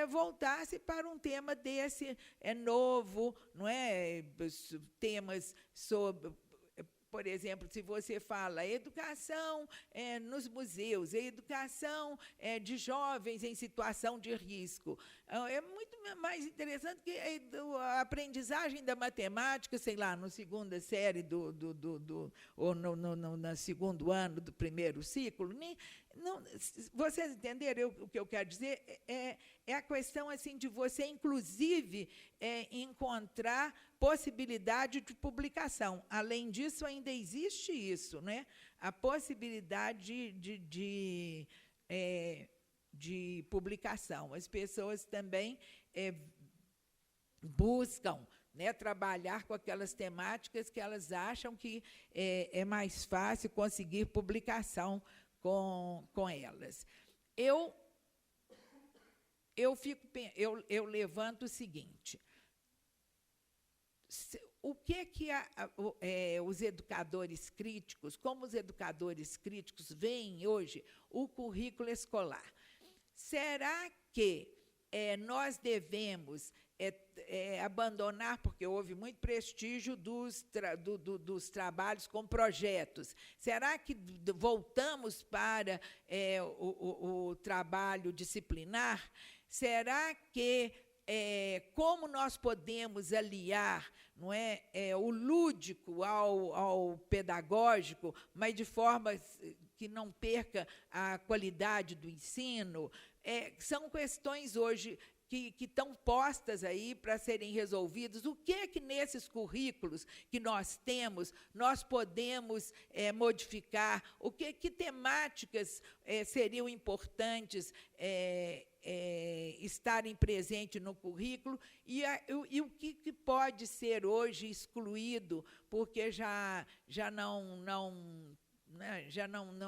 voltar-se para um tema desse novo, não é? Temas sobre, por exemplo, se você fala educação nos museus, educação de jovens em situação de risco, é muito mais interessante que a aprendizagem da matemática, sei lá, na segunda série ou no segundo ano do primeiro ciclo. Não, vocês entenderam o que eu quero dizer? É a questão, assim, de você, inclusive, encontrar possibilidade de publicação. Além disso, ainda existe isso, né? A possibilidade de publicação. As pessoas também buscam, né, trabalhar com aquelas temáticas que elas acham que é mais fácil conseguir publicação com elas. Eu levanto o seguinte: o que os educadores críticos, como os educadores críticos veem hoje o currículo escolar? Será que nós devemos abandonar, porque houve muito prestígio dos trabalhos com projetos. Será que voltamos para o trabalho disciplinar? Será que como nós podemos aliar, não é, o lúdico ao pedagógico, mas de forma que não perca a qualidade do ensino. São questões hoje que estão postas aí para serem resolvidas. O que é que nesses currículos que nós temos nós podemos modificar? Que temáticas seriam importantes estarem presentes no currículo e o que pode ser hoje excluído, porque já não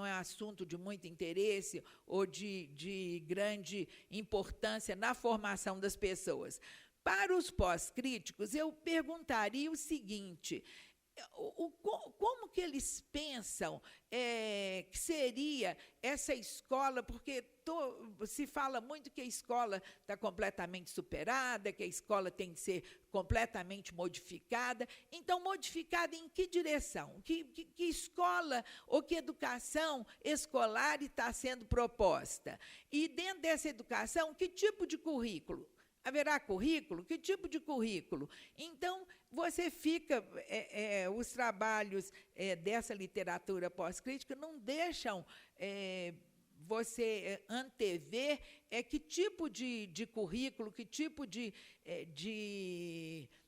é assunto de muito interesse ou de grande importância na formação das pessoas. Para os pós-críticos, eu perguntaria o seguinte: como que eles pensam que seria essa escola, porque se fala muito que a escola está completamente superada, que a escola tem que ser completamente modificada. Então, modificada em que direção? Que escola ou que educação escolar está sendo proposta? E, dentro dessa educação, que tipo de currículo? Haverá currículo? Que tipo de currículo? Então, você fica... os trabalhos dessa literatura pós-crítica não deixam você antever que tipo de currículo, que tipo de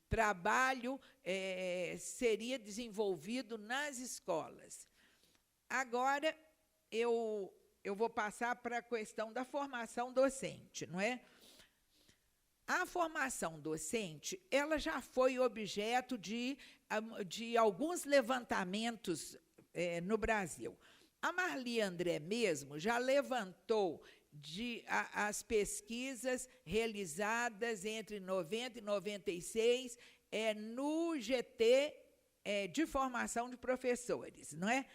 trabalho seria desenvolvido nas escolas. Agora, eu vou passar para a questão da formação docente, não é? A formação docente, ela já foi objeto de alguns levantamentos no Brasil. A Marli André mesmo já levantou as pesquisas realizadas entre 90 e 96 no GT de formação de professores, não é?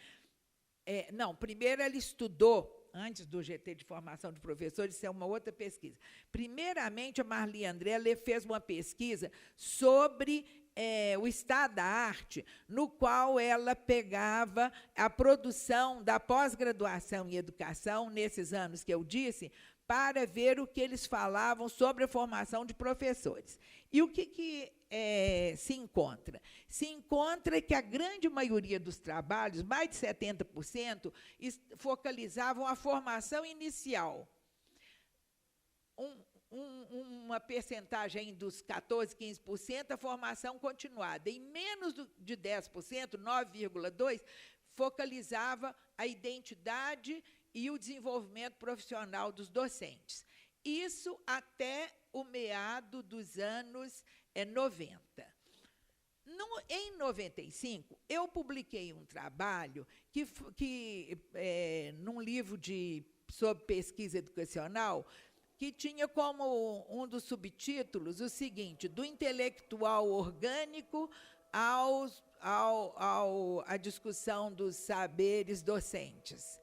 Não, primeiro ela estudou, antes do GT de formação de professores, isso é uma outra pesquisa. Primeiramente, a Marli André fez uma pesquisa sobre o estado da arte, no qual ela pegava a produção da pós-graduação em educação, nesses anos que eu disse, para ver o que eles falavam sobre a formação de professores. E o que se encontra? Se encontra que a grande maioria dos trabalhos, mais de 70%, focalizavam a formação inicial. Uma percentagem dos 14%, 15%, a formação continuada. E menos de 10%, 9,2%, focalizava a identidade e o desenvolvimento profissional dos docentes. Isso até o meado dos anos 90. Em 95, eu publiquei um trabalho num livro sobre pesquisa educacional, que tinha como um dos subtítulos o seguinte: do intelectual orgânico à discussão dos saberes docentes.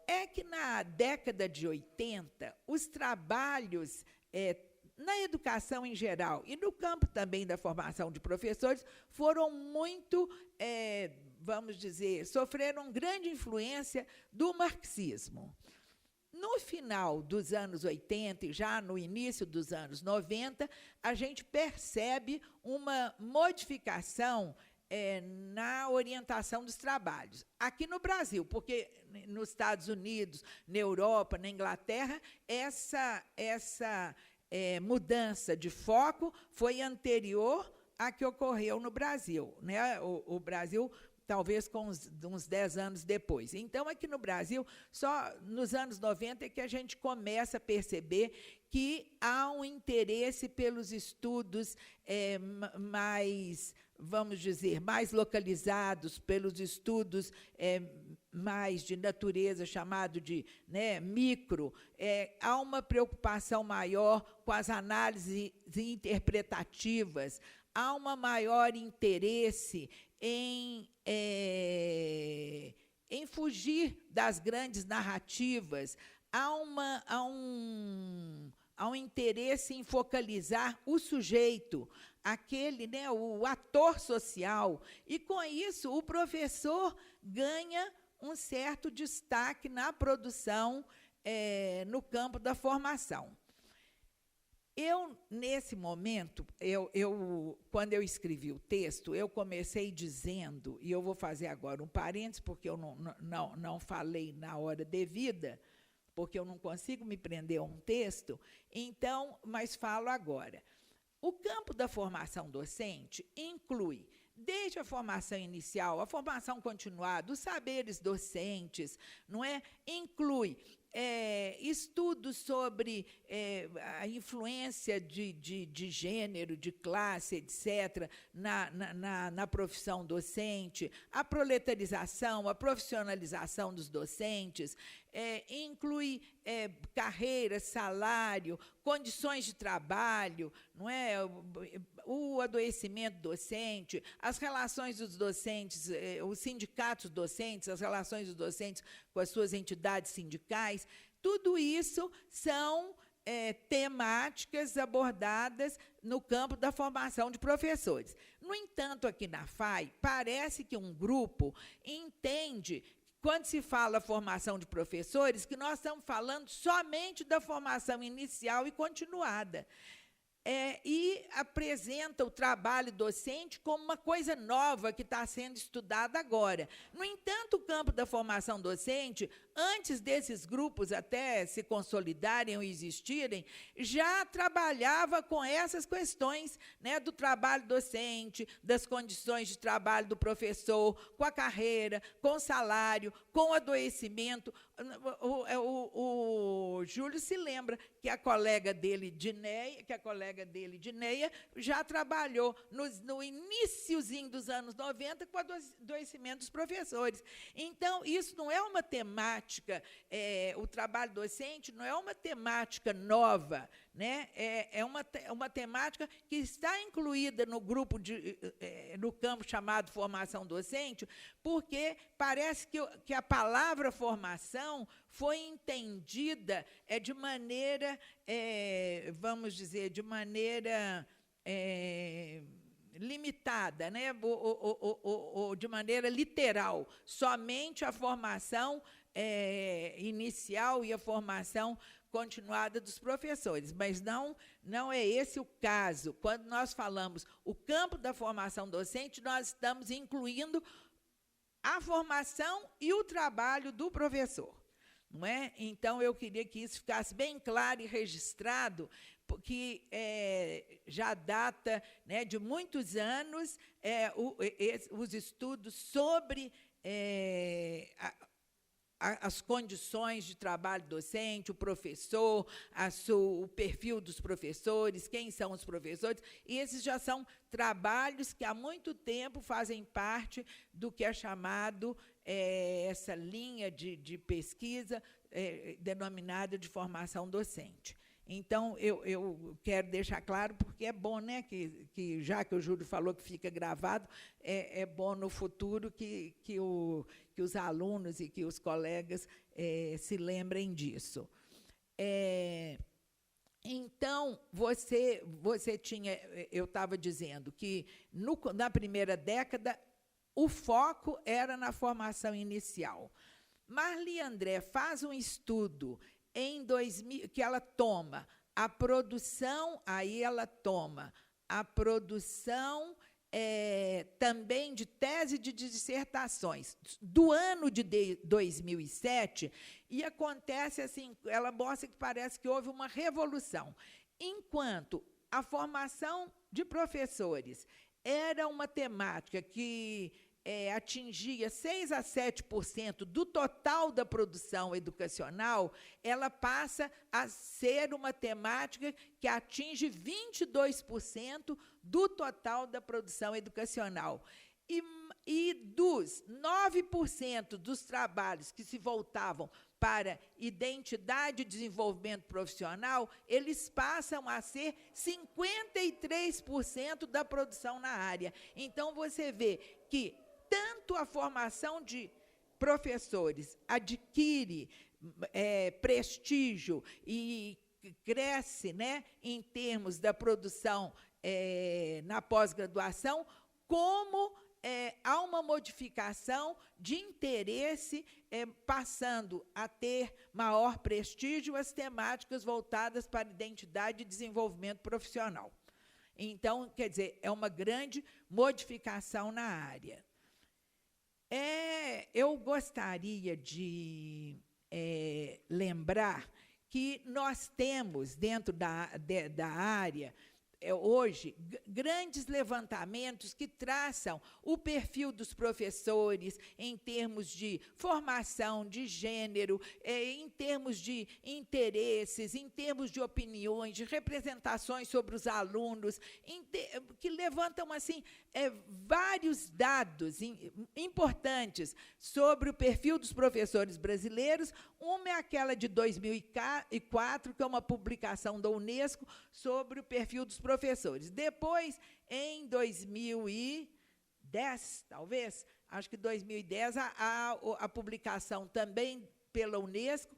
É que, na década de 80, os trabalhos na educação em geral e no campo também da formação de professores foram muito, vamos dizer, sofreram grande influência do marxismo. No final dos anos 80 e já no início dos anos 90, a gente percebe uma modificação na orientação dos trabalhos. Aqui no Brasil, porque nos Estados Unidos, na Europa, na Inglaterra, essa mudança de foco foi anterior à que ocorreu no Brasil, né? O Brasil, talvez com uns 10 anos depois. Então, aqui no Brasil, só nos anos 90 é que a gente começa a perceber que há um interesse pelos estudos mais, vamos dizer, mais localizados, pelos estudos mais de natureza, chamado de micro. Há uma preocupação maior com as análises interpretativas, há um maior interesse em fugir das grandes narrativas, há um interesse em focalizar o sujeito, o ator social, e, com isso, o professor ganha um certo destaque na produção no campo da formação. Nesse momento, quando eu escrevi o texto, eu comecei dizendo, e eu vou fazer agora um parênteses, porque eu não falei na hora devida, porque eu não consigo me prender a um texto, então, mas falo agora. O campo da formação docente inclui, desde a formação inicial, a formação continuada, os saberes docentes, não é? Inclui estudos sobre a influência de gênero, de classe, etc., na profissão docente, a proletarização, a profissionalização dos docentes, inclui carreira, salário, condições de trabalho, não é? O adoecimento docente, as relações dos docentes, os sindicatos docentes, as relações dos docentes com as suas entidades sindicais, tudo isso são temáticas abordadas no campo da formação de professores. No entanto, aqui na FAI, parece que um grupo entende, quando se fala formação de professores, que nós estamos falando somente da formação inicial e continuada. E apresenta o trabalho docente como uma coisa nova que está sendo estudada agora. No entanto, o campo da formação docente, antes desses grupos até se consolidarem ou existirem, já trabalhava com essas questões, né, do trabalho docente, das condições de trabalho do professor, com a carreira, com o salário, com o adoecimento. O Júlio se lembra que a colega dele, Dineia, já trabalhou no iniciozinho dos anos 90 com o adoecimento dos professores. Então, isso não é uma temática, o trabalho docente não é uma temática nova, né? É uma temática que está incluída no grupo, no campo chamado formação docente, porque parece que a palavra formação foi entendida de maneira, vamos dizer, de maneira limitada, né? Ou de maneira literal, somente a formação inicial e a formação continuada dos professores, mas não é esse o caso. Quando nós falamos o campo da formação docente, nós estamos incluindo a formação e o trabalho do professor, não é? Então, eu queria que isso ficasse bem claro e registrado, porque já data, né, de muitos anos os estudos sobre as condições de trabalho docente, o professor, o perfil dos professores, quem são os professores, e esses já são trabalhos que há muito tempo fazem parte do que é chamado essa linha de pesquisa denominada de formação docente. Então, eu quero deixar claro, porque é bom, né, que já que o Júlio falou que fica gravado, é bom no futuro que os alunos e que os colegas se lembrem disso. Então, você tinha, eu estava dizendo que na primeira década o foco era na formação inicial. Marli André faz um estudo em 2000, que ela toma a produção, aí ela toma a produção também de tese de dissertações do ano de 2007, e acontece assim, ela mostra que parece que houve uma revolução. Enquanto a formação de professores era uma temática que atingia 6% a 7% do total da produção educacional, ela passa a ser uma temática que atinge 22% do total da produção educacional. E dos 9% dos trabalhos que se voltavam para identidade e desenvolvimento profissional, eles passam a ser 53% da produção na área. Então, você vê que tanto a formação de professores adquire prestígio e cresce, né, em termos da produção na pós-graduação, como há uma modificação de interesse, passando a ter maior prestígio as temáticas voltadas para identidade e desenvolvimento profissional. Então, quer dizer, é uma grande modificação na área. Eu gostaria de lembrar que nós temos, dentro da área, hoje, grandes levantamentos que traçam o perfil dos professores em termos de formação, de gênero, em termos de interesses, em termos de opiniões, de representações sobre os alunos, que levantam assim vários dados importantes sobre o perfil dos professores brasileiros. Uma é aquela de 2004, que é uma publicação da Unesco sobre o perfil dos professores. Depois, em 2010, talvez, acho que 2010, a publicação também pela Unesco,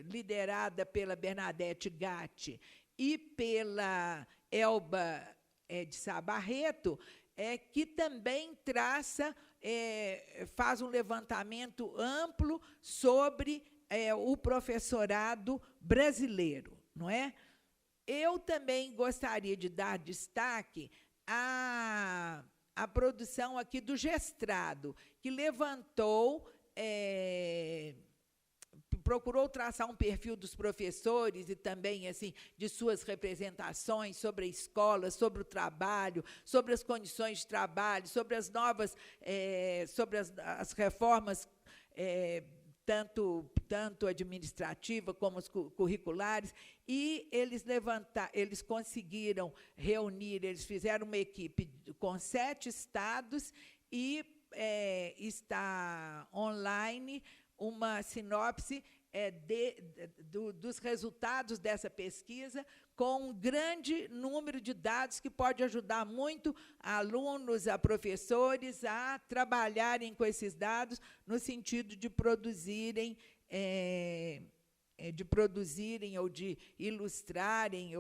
liderada pela Bernadette Gatti e pela Elba de Sá Barreto, que também faz um levantamento amplo sobre o professorado brasileiro, não é? Eu também gostaria de dar destaque à produção aqui do Gestrado, que levantou, procurou traçar um perfil dos professores e também assim de suas representações sobre a escola, sobre o trabalho, sobre as condições de trabalho, sobre as novas, sobre as reformas, tanto administrativa como as curriculares, e eles conseguiram reunir, eles fizeram uma equipe com 7 estados e está online uma sinopse dos resultados dessa pesquisa, com um grande número de dados que pode ajudar muito a alunos, a professores, a trabalharem com esses dados no sentido de produzirem ou de ilustrarem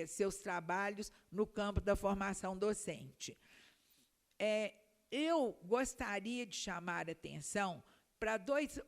seus trabalhos no campo da formação docente. Eu gostaria de chamar a atenção para dois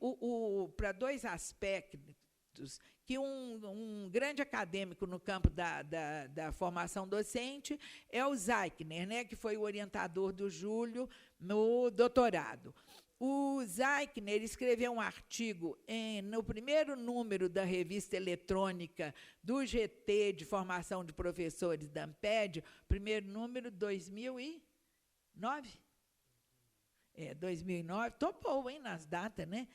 aspectos que um grande acadêmico no campo da formação docente é o Zeichner, né, que foi o orientador do Júlio no doutorado. O Zeichner escreveu um artigo no primeiro número da revista eletrônica do GT de Formação de Professores da Amped, primeiro número, 2009? 2009, estou boa, hein, nas datas, né?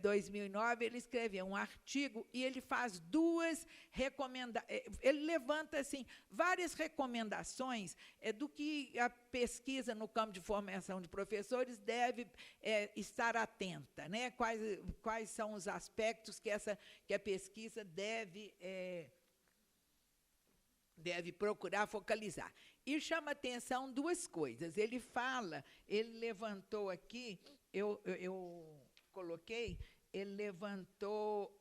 2009, ele escreveu um artigo e ele faz duas recomendações, ele levanta assim, várias recomendações do que a pesquisa no campo de formação de professores deve estar atenta, né? Quais são os aspectos que a pesquisa deve procurar focalizar. E chama atenção duas coisas. Ele levantou aqui, eu coloquei, ele levantou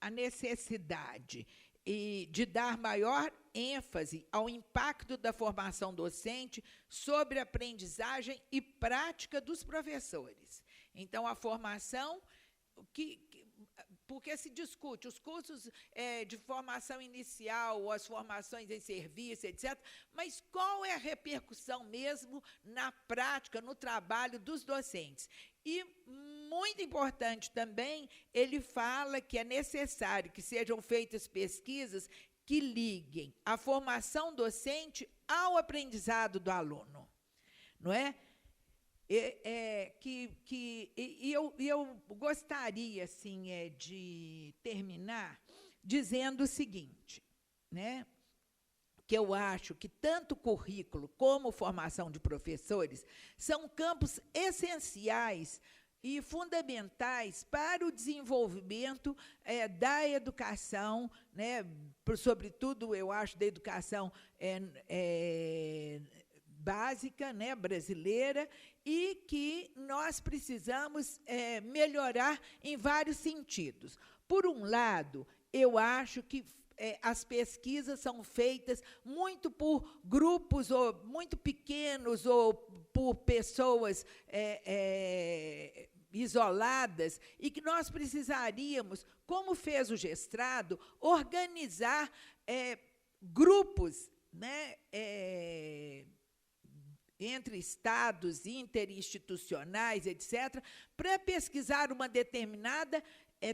a necessidade de dar maior ênfase ao impacto da formação docente sobre a aprendizagem e prática dos professores. Então, a formação porque se discute os cursos de formação inicial, ou as formações em serviço, etc., mas qual é a repercussão mesmo na prática, no trabalho dos docentes? E, muito importante também, ele fala que é necessário que sejam feitas pesquisas que liguem a formação docente ao aprendizado do aluno, não é? Eu gostaria assim, de terminar dizendo o seguinte, né, que eu acho que tanto currículo como formação de professores são campos essenciais e fundamentais para o desenvolvimento da educação, né, sobretudo, eu acho, da educação básica, né, brasileira, e que nós precisamos melhorar em vários sentidos. Por um lado, eu acho que as pesquisas são feitas muito por grupos ou muito pequenos ou por pessoas isoladas, e que nós precisaríamos, como fez o Gestrado, organizar grupos, né, entre estados, interinstitucionais, etc., para pesquisar uma determinada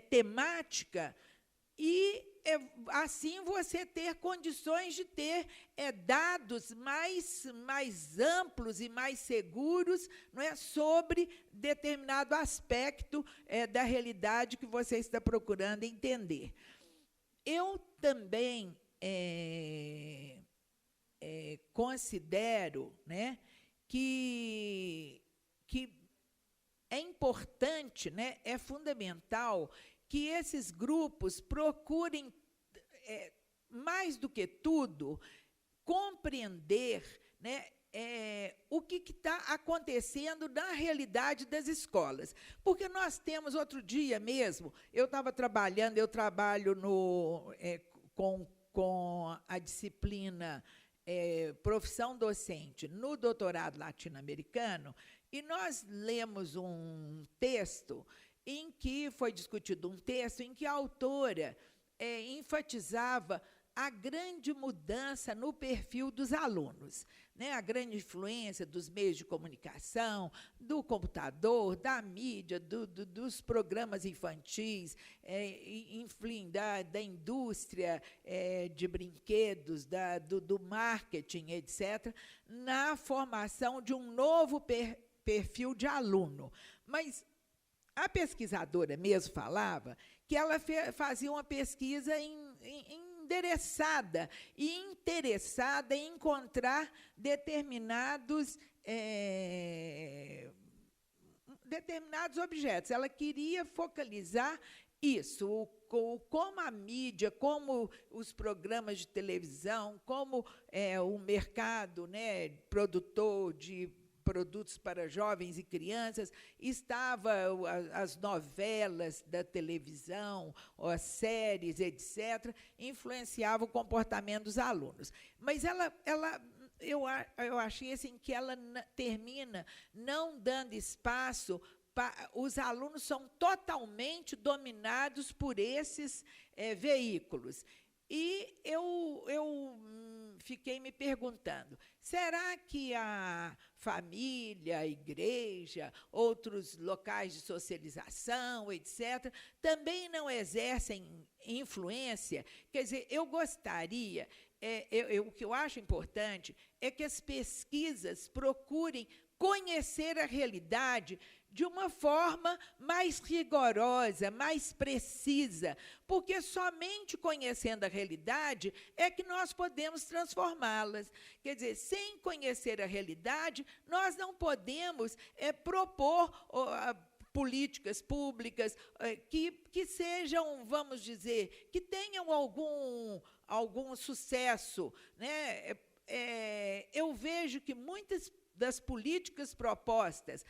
temática e, assim, você ter condições de ter dados mais amplos e mais seguros, não é, sobre determinado aspecto da realidade que você está procurando entender. Eu também considero, né, que é importante, né, é fundamental que esses grupos procurem, mais do que tudo, compreender, né, o que está acontecendo na realidade das escolas. Porque nós temos, outro dia mesmo, eu trabalho com a disciplina profissão docente no doutorado latino-americano, e nós lemos um texto em que foi discutido a autora enfatizava a grande mudança no perfil dos alunos, né? A grande influência dos meios de comunicação, do computador, da mídia, dos programas infantis, enfim, da indústria de brinquedos, do marketing, etc., na formação de um novo perfil de aluno. Mas a pesquisadora mesmo falava que ela fazia uma pesquisa endereçada e interessada em encontrar determinados objetos. Ela queria focalizar isso, como a mídia, como os programas de televisão, como o mercado, né, produtor de produtos para jovens e crianças, as novelas da televisão, as séries, etc., influenciavam o comportamento dos alunos. Mas eu achei assim, que ela termina não dando espaço. Os alunos são totalmente dominados por esses veículos. E eu fiquei me perguntando, será que a família, a igreja, outros locais de socialização, etc., também não exercem influência? Quer dizer, eu gostaria, o que eu acho importante é que as pesquisas procurem conhecer a realidade de uma forma mais rigorosa, mais precisa, porque somente conhecendo a realidade é que nós podemos transformá-las. Quer dizer, sem conhecer a realidade, nós não podemos propor políticas públicas que sejam, vamos dizer, que tenham algum sucesso, né? Eu vejo que muitas das políticas propostas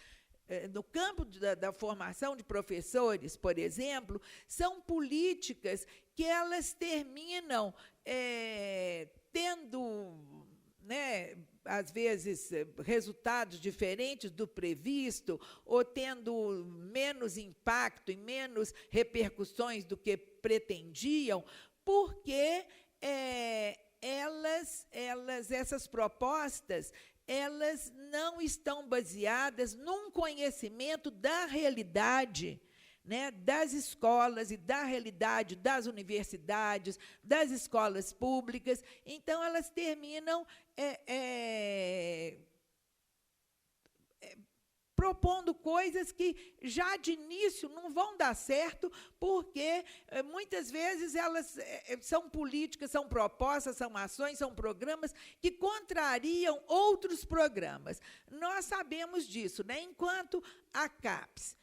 no campo da formação de professores, por exemplo, são políticas que elas terminam tendo, né, às vezes, resultados diferentes do previsto, ou tendo menos impacto e menos repercussões do que pretendiam, porque essas propostas, elas não estão baseadas num conhecimento da realidade, né, das escolas e da realidade das universidades, das escolas públicas. Então, elas terminam propondo coisas que, já de início, não vão dar certo, porque, muitas vezes, elas são políticas, são propostas, são ações, são programas que contrariam outros programas. Nós sabemos disso, né? Enquanto a CAPES,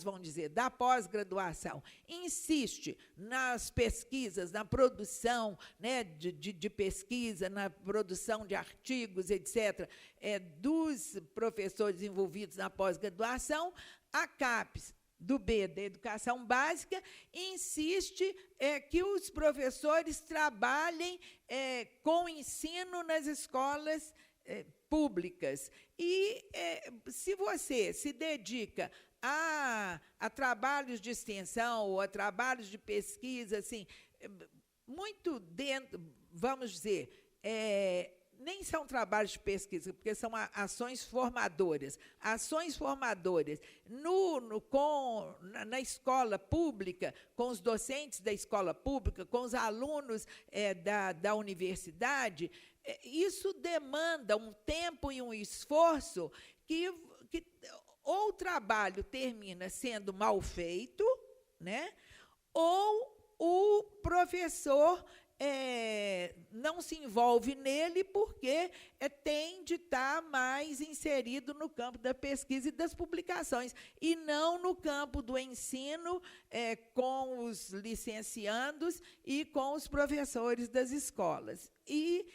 vamos dizer, da pós-graduação, insiste nas pesquisas, na produção, né, de pesquisa, na produção de artigos, etc., dos professores envolvidos na pós-graduação, a CAPES do B, da educação básica, insiste que os professores trabalhem com o ensino nas escolas públicas. E, se você se dedica a trabalhos de extensão ou a trabalhos de pesquisa, assim, muito dentro, vamos dizer, nem são trabalhos de pesquisa, porque são ações formadoras. Ações formadoras na escola pública, com os docentes da escola pública, com os alunos da universidade, isso demanda um tempo e um esforço que ou o trabalho termina sendo mal feito, né, ou o professor não se envolve nele porque tem de estar mais inserido no campo da pesquisa e das publicações, e não no campo do ensino com os licenciandos e com os professores das escolas. E,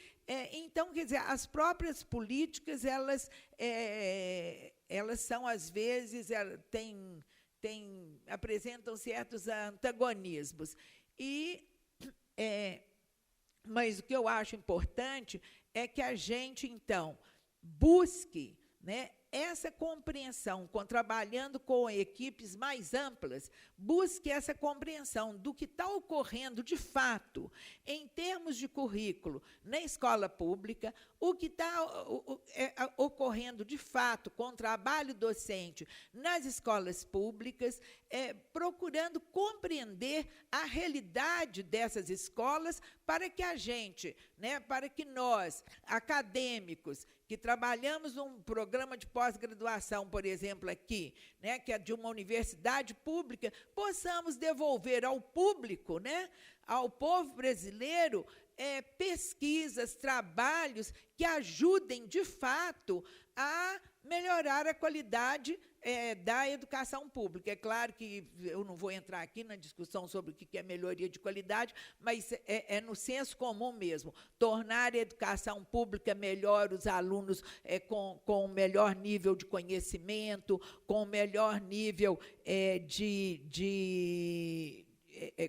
então, quer dizer, as próprias políticas, elas são, às vezes, apresentam certos antagonismos. Mas o que eu acho importante é que a gente, então, busque, né, essa compreensão, trabalhando com equipes mais amplas, busque essa compreensão do que está ocorrendo de fato, em termos de currículo, na escola pública, o que está ocorrendo de fato com o trabalho docente nas escolas públicas, procurando compreender a realidade dessas escolas para que a gente, né, para que nós, acadêmicos, que trabalhamos num programa de pós-graduação, por exemplo, aqui, né, que é de uma universidade pública, possamos devolver ao público, né, ao povo brasileiro, pesquisas, trabalhos que ajudem, de fato, a melhorar a qualidade da educação pública. É claro que eu não vou entrar aqui na discussão sobre o que é melhoria de qualidade, mas é no senso comum mesmo. Tornar a educação pública melhor, os alunos com melhor nível de conhecimento, com melhor nível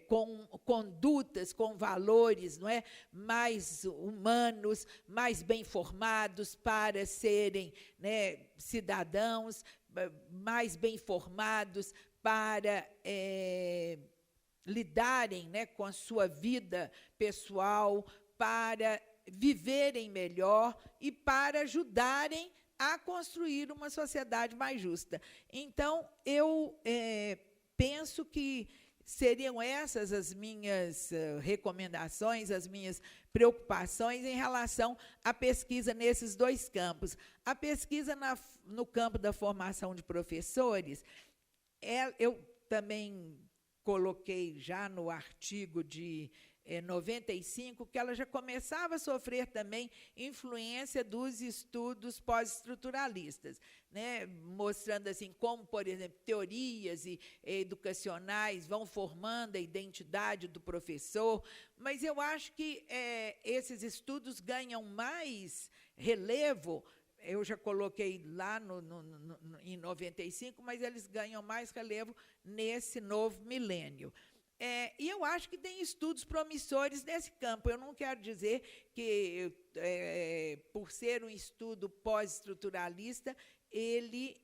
com condutas, com valores, não é, mais humanos, mais bem formados para serem, né, cidadãos, mais bem formados para lidarem, né, com a sua vida pessoal, para viverem melhor e para ajudarem a construir uma sociedade mais justa. Então, eu penso que seriam essas as minhas recomendações, as minhas preocupações em relação à pesquisa nesses dois campos. A pesquisa no campo da formação de professores, eu também coloquei já no artigo de 95, que ela já começava a sofrer também influência dos estudos pós-estruturalistas, né, mostrando assim como, por exemplo, teorias educacionais vão formando a identidade do professor, mas eu acho que esses estudos ganham mais relevo. Eu já coloquei lá em 95, mas eles ganham mais relevo nesse novo milênio. E eu acho que tem estudos promissores nesse campo. Eu não quero dizer que, por ser um estudo pós-estruturalista, ele,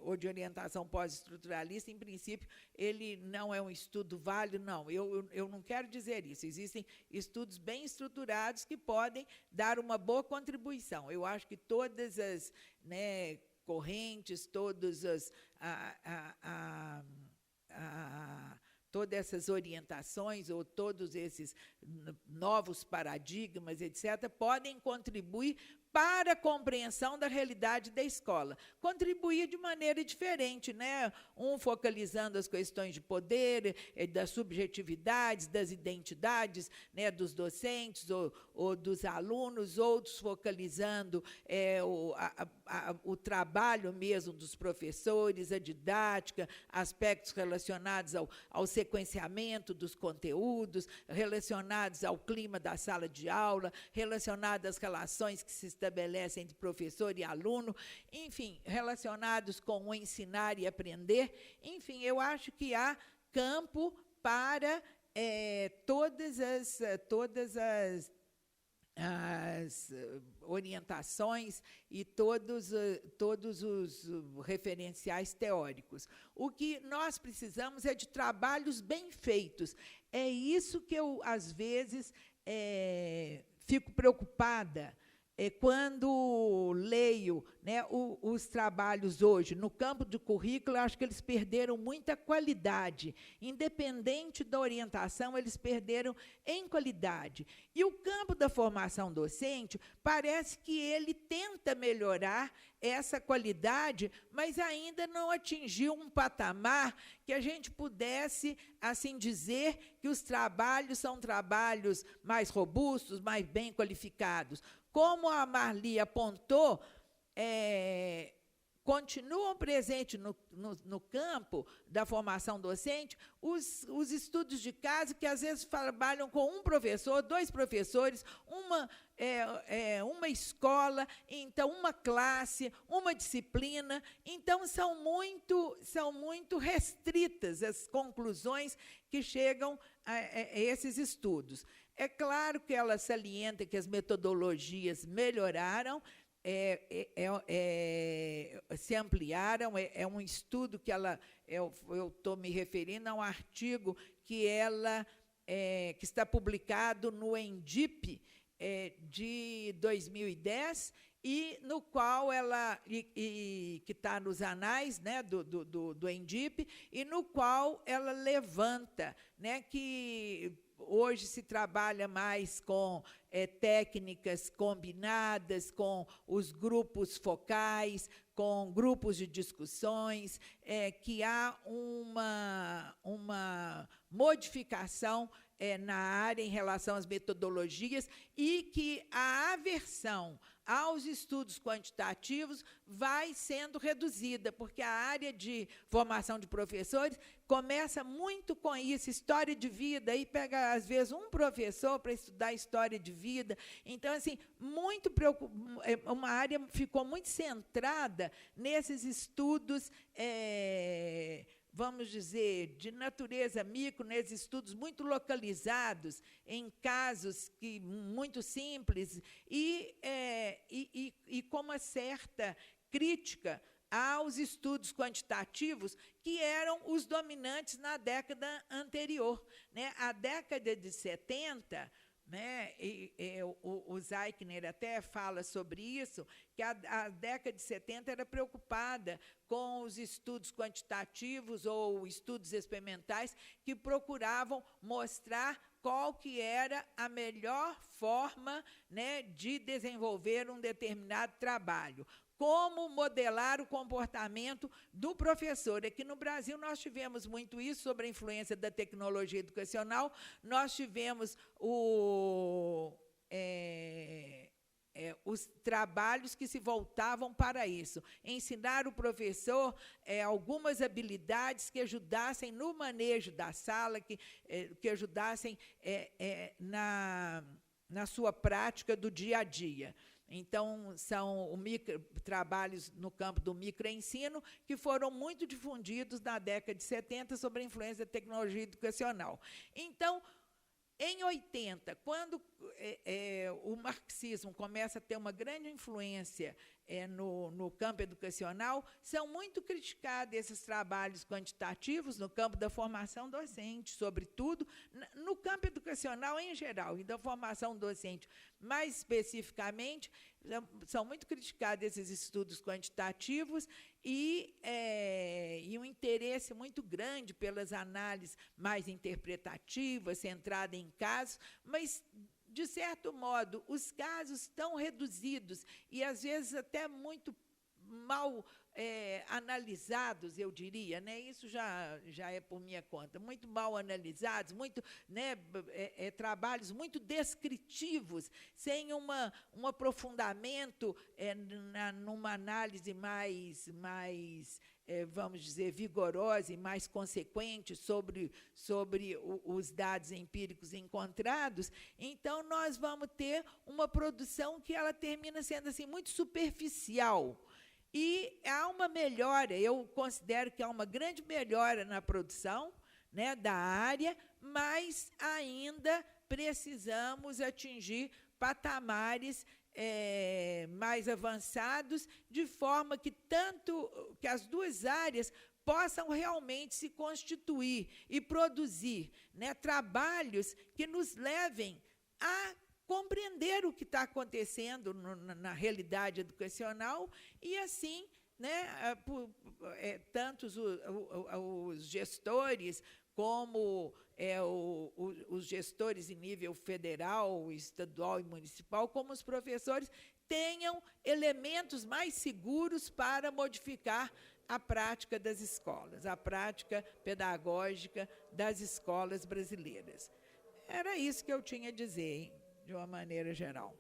ou de orientação pós-estruturalista, em princípio, ele não é um estudo válido, não. Eu não quero dizer isso. Existem estudos bem estruturados que podem dar uma boa contribuição. Eu acho que todas as, né, correntes, todas essas orientações ou todos esses novos paradigmas, etc., podem contribuir para a compreensão da realidade da escola. Contribuir de maneira diferente, né? Um focalizando as questões de poder, das subjetividades, das identidades, né, dos docentes ou dos alunos, outros focalizando o trabalho mesmo dos professores, a didática, aspectos relacionados ao sequenciamento dos conteúdos, relacionados ao clima da sala de aula, relacionados às relações que se estabelece entre professor e aluno, enfim, relacionados com o ensinar e aprender. Enfim, eu acho que há campo para todas as orientações e todos os referenciais teóricos. O que nós precisamos é de trabalhos bem feitos. É isso que eu, às vezes, fico preocupada quando leio, né, os trabalhos hoje. No campo do currículo, eu acho que eles perderam muita qualidade. Independente da orientação, eles perderam em qualidade. E o campo da formação docente, parece que ele tenta melhorar essa qualidade, mas ainda não atingiu um patamar que a gente pudesse, assim dizer, que os trabalhos são trabalhos mais robustos, mais bem qualificados. Como a Marli apontou, continuam presentes no campo da formação docente os estudos de caso, que às vezes trabalham com um professor, 2 professores, uma escola, então uma classe, uma disciplina. Então, são muito restritas as conclusões que chegam a esses estudos. É claro que ela salienta que as metodologias melhoraram, se ampliaram. É um estudo que eu estou me referindo a um artigo que está publicado no ENDIP de 2010, e no qual que está nos anais, né, do ENDIP, e no qual ela levanta, né, que hoje se trabalha mais com técnicas combinadas, com os grupos focais, com grupos de discussões, que há uma modificação na área em relação às metodologias, e que a aversão aos estudos quantitativos vai sendo reduzida, porque a área de formação de professores começa muito com isso, história de vida, aí pega, às vezes, um professor para estudar história de vida. Então, assim, uma área ficou muito centrada nesses estudos, vamos dizer, de natureza micro, nesses estudos muito localizados, em casos muito simples, e com uma certa crítica aos estudos quantitativos, que eram os dominantes na década anterior, né? A década de 70, né, o Zeichner até fala sobre isso, que a década de 70 era preocupada com os estudos quantitativos ou estudos experimentais que procuravam mostrar qual que era a melhor forma, né, de desenvolver um determinado trabalho. Como modelar o comportamento do professor. Aqui no Brasil, nós tivemos muito isso, sobre a influência da tecnologia educacional. Nós tivemos os trabalhos que se voltavam para isso. Ensinar o professor algumas habilidades que ajudassem no manejo da sala, que ajudassem na sua prática do dia a dia. Então, são trabalhos no campo do microensino que foram muito difundidos na década de 70 sobre a influência da tecnologia educacional. Então, em 80, quando o marxismo começa a ter uma grande influência no campo educacional, são muito criticados esses trabalhos quantitativos no campo da formação docente, sobretudo, no campo educacional em geral, e da formação docente mais especificamente. São muito criticados esses estudos quantitativos, e um interesse muito grande pelas análises mais interpretativas, centradas em casos, mas, de certo modo, os casos estão reduzidos e, às vezes, até muito mal analisados, eu diria, né? Isso já é por minha conta, muito mal analisados, muito, né, trabalhos muito descritivos, sem um aprofundamento numa análise mais vamos dizer, vigorosa e mais consequente sobre os dados empíricos encontrados. Então, nós vamos ter uma produção que ela termina sendo assim, muito superficial. E há uma melhora, eu considero que há uma grande melhora na produção, né, da área, mas ainda precisamos atingir patamares mais avançados, de forma que as duas áreas possam realmente se constituir e produzir, né, trabalhos que nos levem a compreender o que está acontecendo na realidade educacional e, assim, né, tanto os gestores como os gestores em nível federal, estadual e municipal, como os professores, tenham elementos mais seguros para modificar a prática das escolas, a prática pedagógica das escolas brasileiras. Era isso que eu tinha a dizer, hein, de uma maneira geral.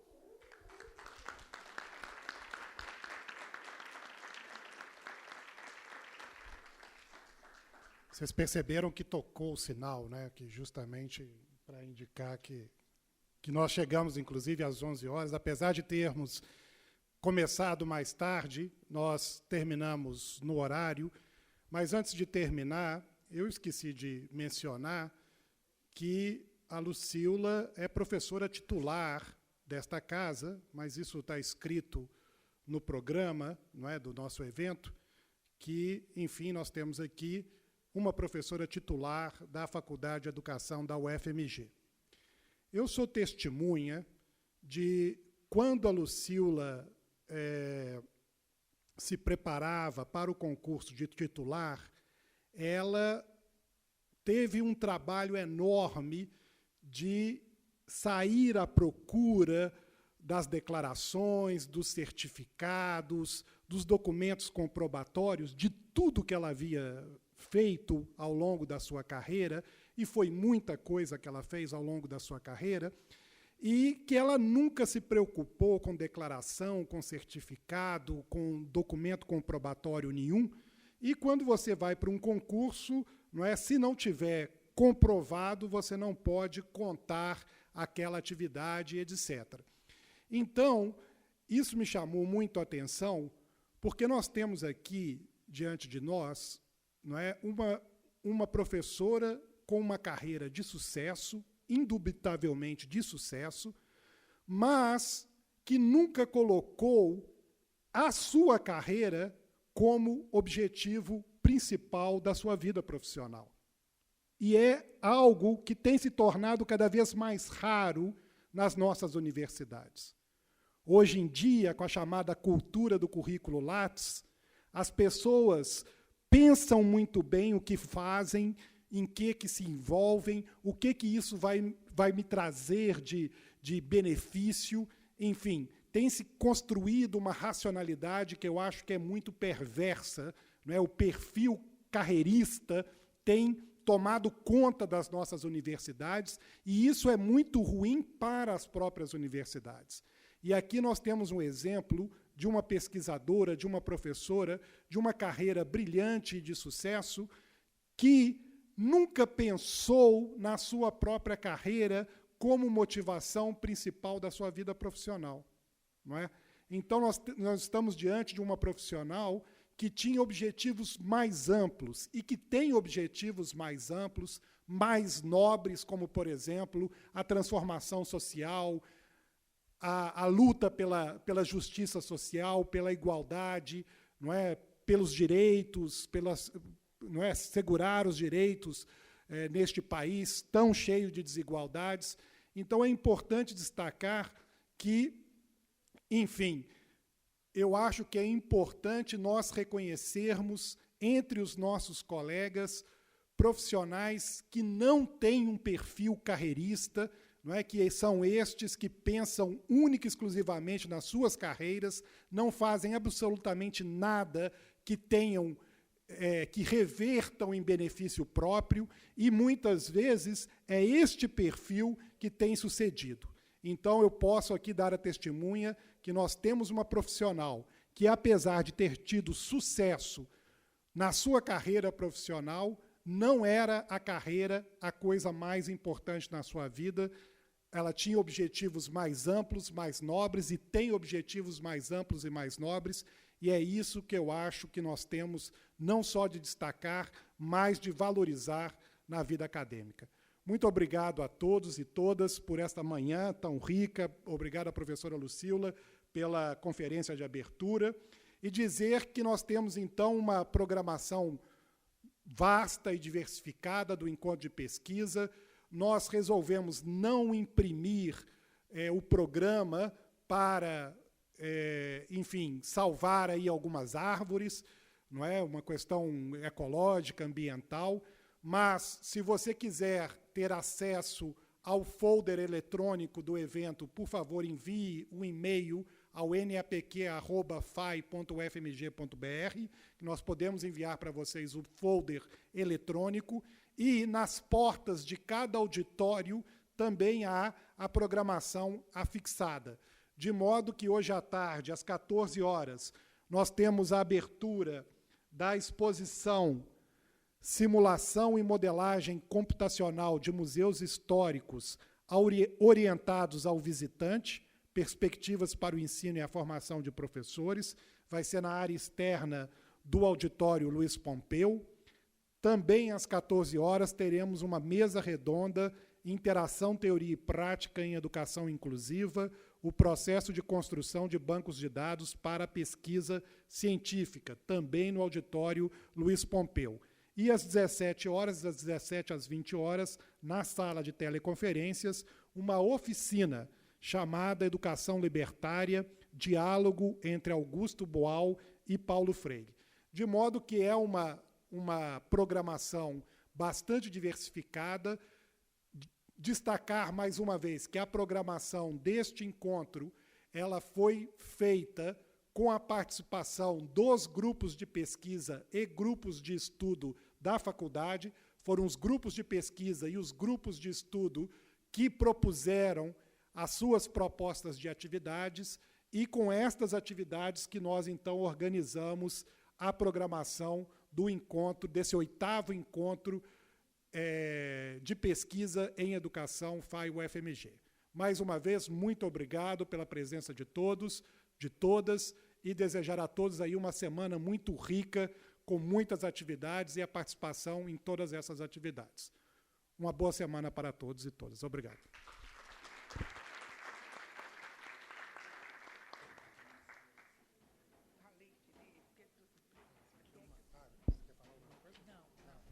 Vocês perceberam que tocou o sinal, né? Que justamente para indicar que nós chegamos, inclusive, às 11 horas, apesar de termos começado mais tarde, nós terminamos no horário, mas antes de terminar, eu esqueci de mencionar que a Lucila é professora titular desta casa, mas isso está escrito no programa, não é, do nosso evento, que, enfim, nós temos aqui uma professora titular da Faculdade de Educação da UFMG. Eu sou testemunha de quando a Lucila se preparava para o concurso de titular, ela teve um trabalho enorme de sair à procura das declarações, dos certificados, dos documentos comprobatórios, de tudo que ela havia feito ao longo da sua carreira, e foi muita coisa que ela fez ao longo da sua carreira, e que ela nunca se preocupou com declaração, com certificado, com documento comprobatório nenhum. E quando você vai para um concurso, não é, se não tiver comprovado, você não pode contar aquela atividade, etc. Então, isso me chamou muito a atenção, porque nós temos aqui, diante de nós, não é, uma professora com uma carreira de sucesso, indubitavelmente de sucesso, mas que nunca colocou a sua carreira como objetivo principal da sua vida profissional. E é algo que tem se tornado cada vez mais raro nas nossas universidades. Hoje em dia, com a chamada cultura do currículo Lattes, as pessoas pensam muito bem o que fazem, em que se envolvem, o que isso vai me trazer de benefício, enfim, tem se construído uma racionalidade que eu acho que é muito perversa, não é? O perfil carreirista tem tomado conta das nossas universidades, e isso é muito ruim para as próprias universidades. E aqui nós temos um exemplo de uma pesquisadora, de uma professora, de uma carreira brilhante e de sucesso, que nunca pensou na sua própria carreira como motivação principal da sua vida profissional. Não é? Então, nós estamos diante de uma profissional que tinha objetivos mais amplos e que tem objetivos mais amplos, mais nobres, como, por exemplo, a transformação social, a luta pela justiça social, pela igualdade, não é? Pelos direitos, não é? Segurar os direitos neste país tão cheio de desigualdades. Então, é importante destacar que, enfim, eu acho que é importante nós reconhecermos entre os nossos colegas profissionais que não têm um perfil carreirista, não é, que são estes que pensam única e exclusivamente nas suas carreiras, não fazem absolutamente nada que tenham, que revertam em benefício próprio, e, muitas vezes, é este perfil que tem sucedido. Então, eu posso aqui dar a testemunha que nós temos uma profissional que, apesar de ter tido sucesso na sua carreira profissional, não era a carreira a coisa mais importante na sua vida. Ela tinha objetivos mais amplos, mais nobres, e tem objetivos mais amplos e mais nobres, e é isso que eu acho que nós temos não só de destacar, mas de valorizar na vida acadêmica. Muito obrigado a todos e todas por esta manhã tão rica. Obrigado à professora Lucila pela conferência de abertura. E dizer que nós temos, então, uma programação vasta e diversificada do encontro de pesquisa. Nós resolvemos não imprimir o programa para, enfim, salvar aí algumas árvores, não é uma questão ecológica, ambiental, mas, se você quiser ter acesso ao folder eletrônico do evento, por favor, envie um e-mail ao napq@fai.ufmg.br, que nós podemos enviar para vocês o folder eletrônico, e nas portas de cada auditório também há a programação afixada, de modo que hoje à tarde, às 14 horas, nós temos a abertura da exposição Simulação e Modelagem Computacional de Museus Históricos orientados ao visitante, perspectivas para o ensino e a formação de professores. Vai ser na área externa do auditório Luiz Pompeu. Também, às 14 horas, teremos uma mesa redonda, Interação, Teoria e Prática em Educação Inclusiva, o processo de construção de bancos de dados para a pesquisa científica, também no auditório Luiz Pompeu. E às 17 horas, das 17 às 20 horas, na sala de teleconferências, uma oficina chamada Educação Libertária, Diálogo entre Augusto Boal e Paulo Freire. De modo que é uma programação bastante diversificada. Destacar, mais uma vez, que a programação deste encontro ela foi feita com a participação dos grupos de pesquisa e grupos de estudo da faculdade. Foram os grupos de pesquisa e os grupos de estudo que propuseram as suas propostas de atividades, e com estas atividades que nós, então, organizamos a programação do encontro, desse 8º encontro de pesquisa em educação FAI-UFMG. Mais uma vez, muito obrigado pela presença de todos, de todas, e desejar a todos aí uma semana muito rica, com muitas atividades e a participação em todas essas atividades. Uma boa semana para todos e todas. Obrigado.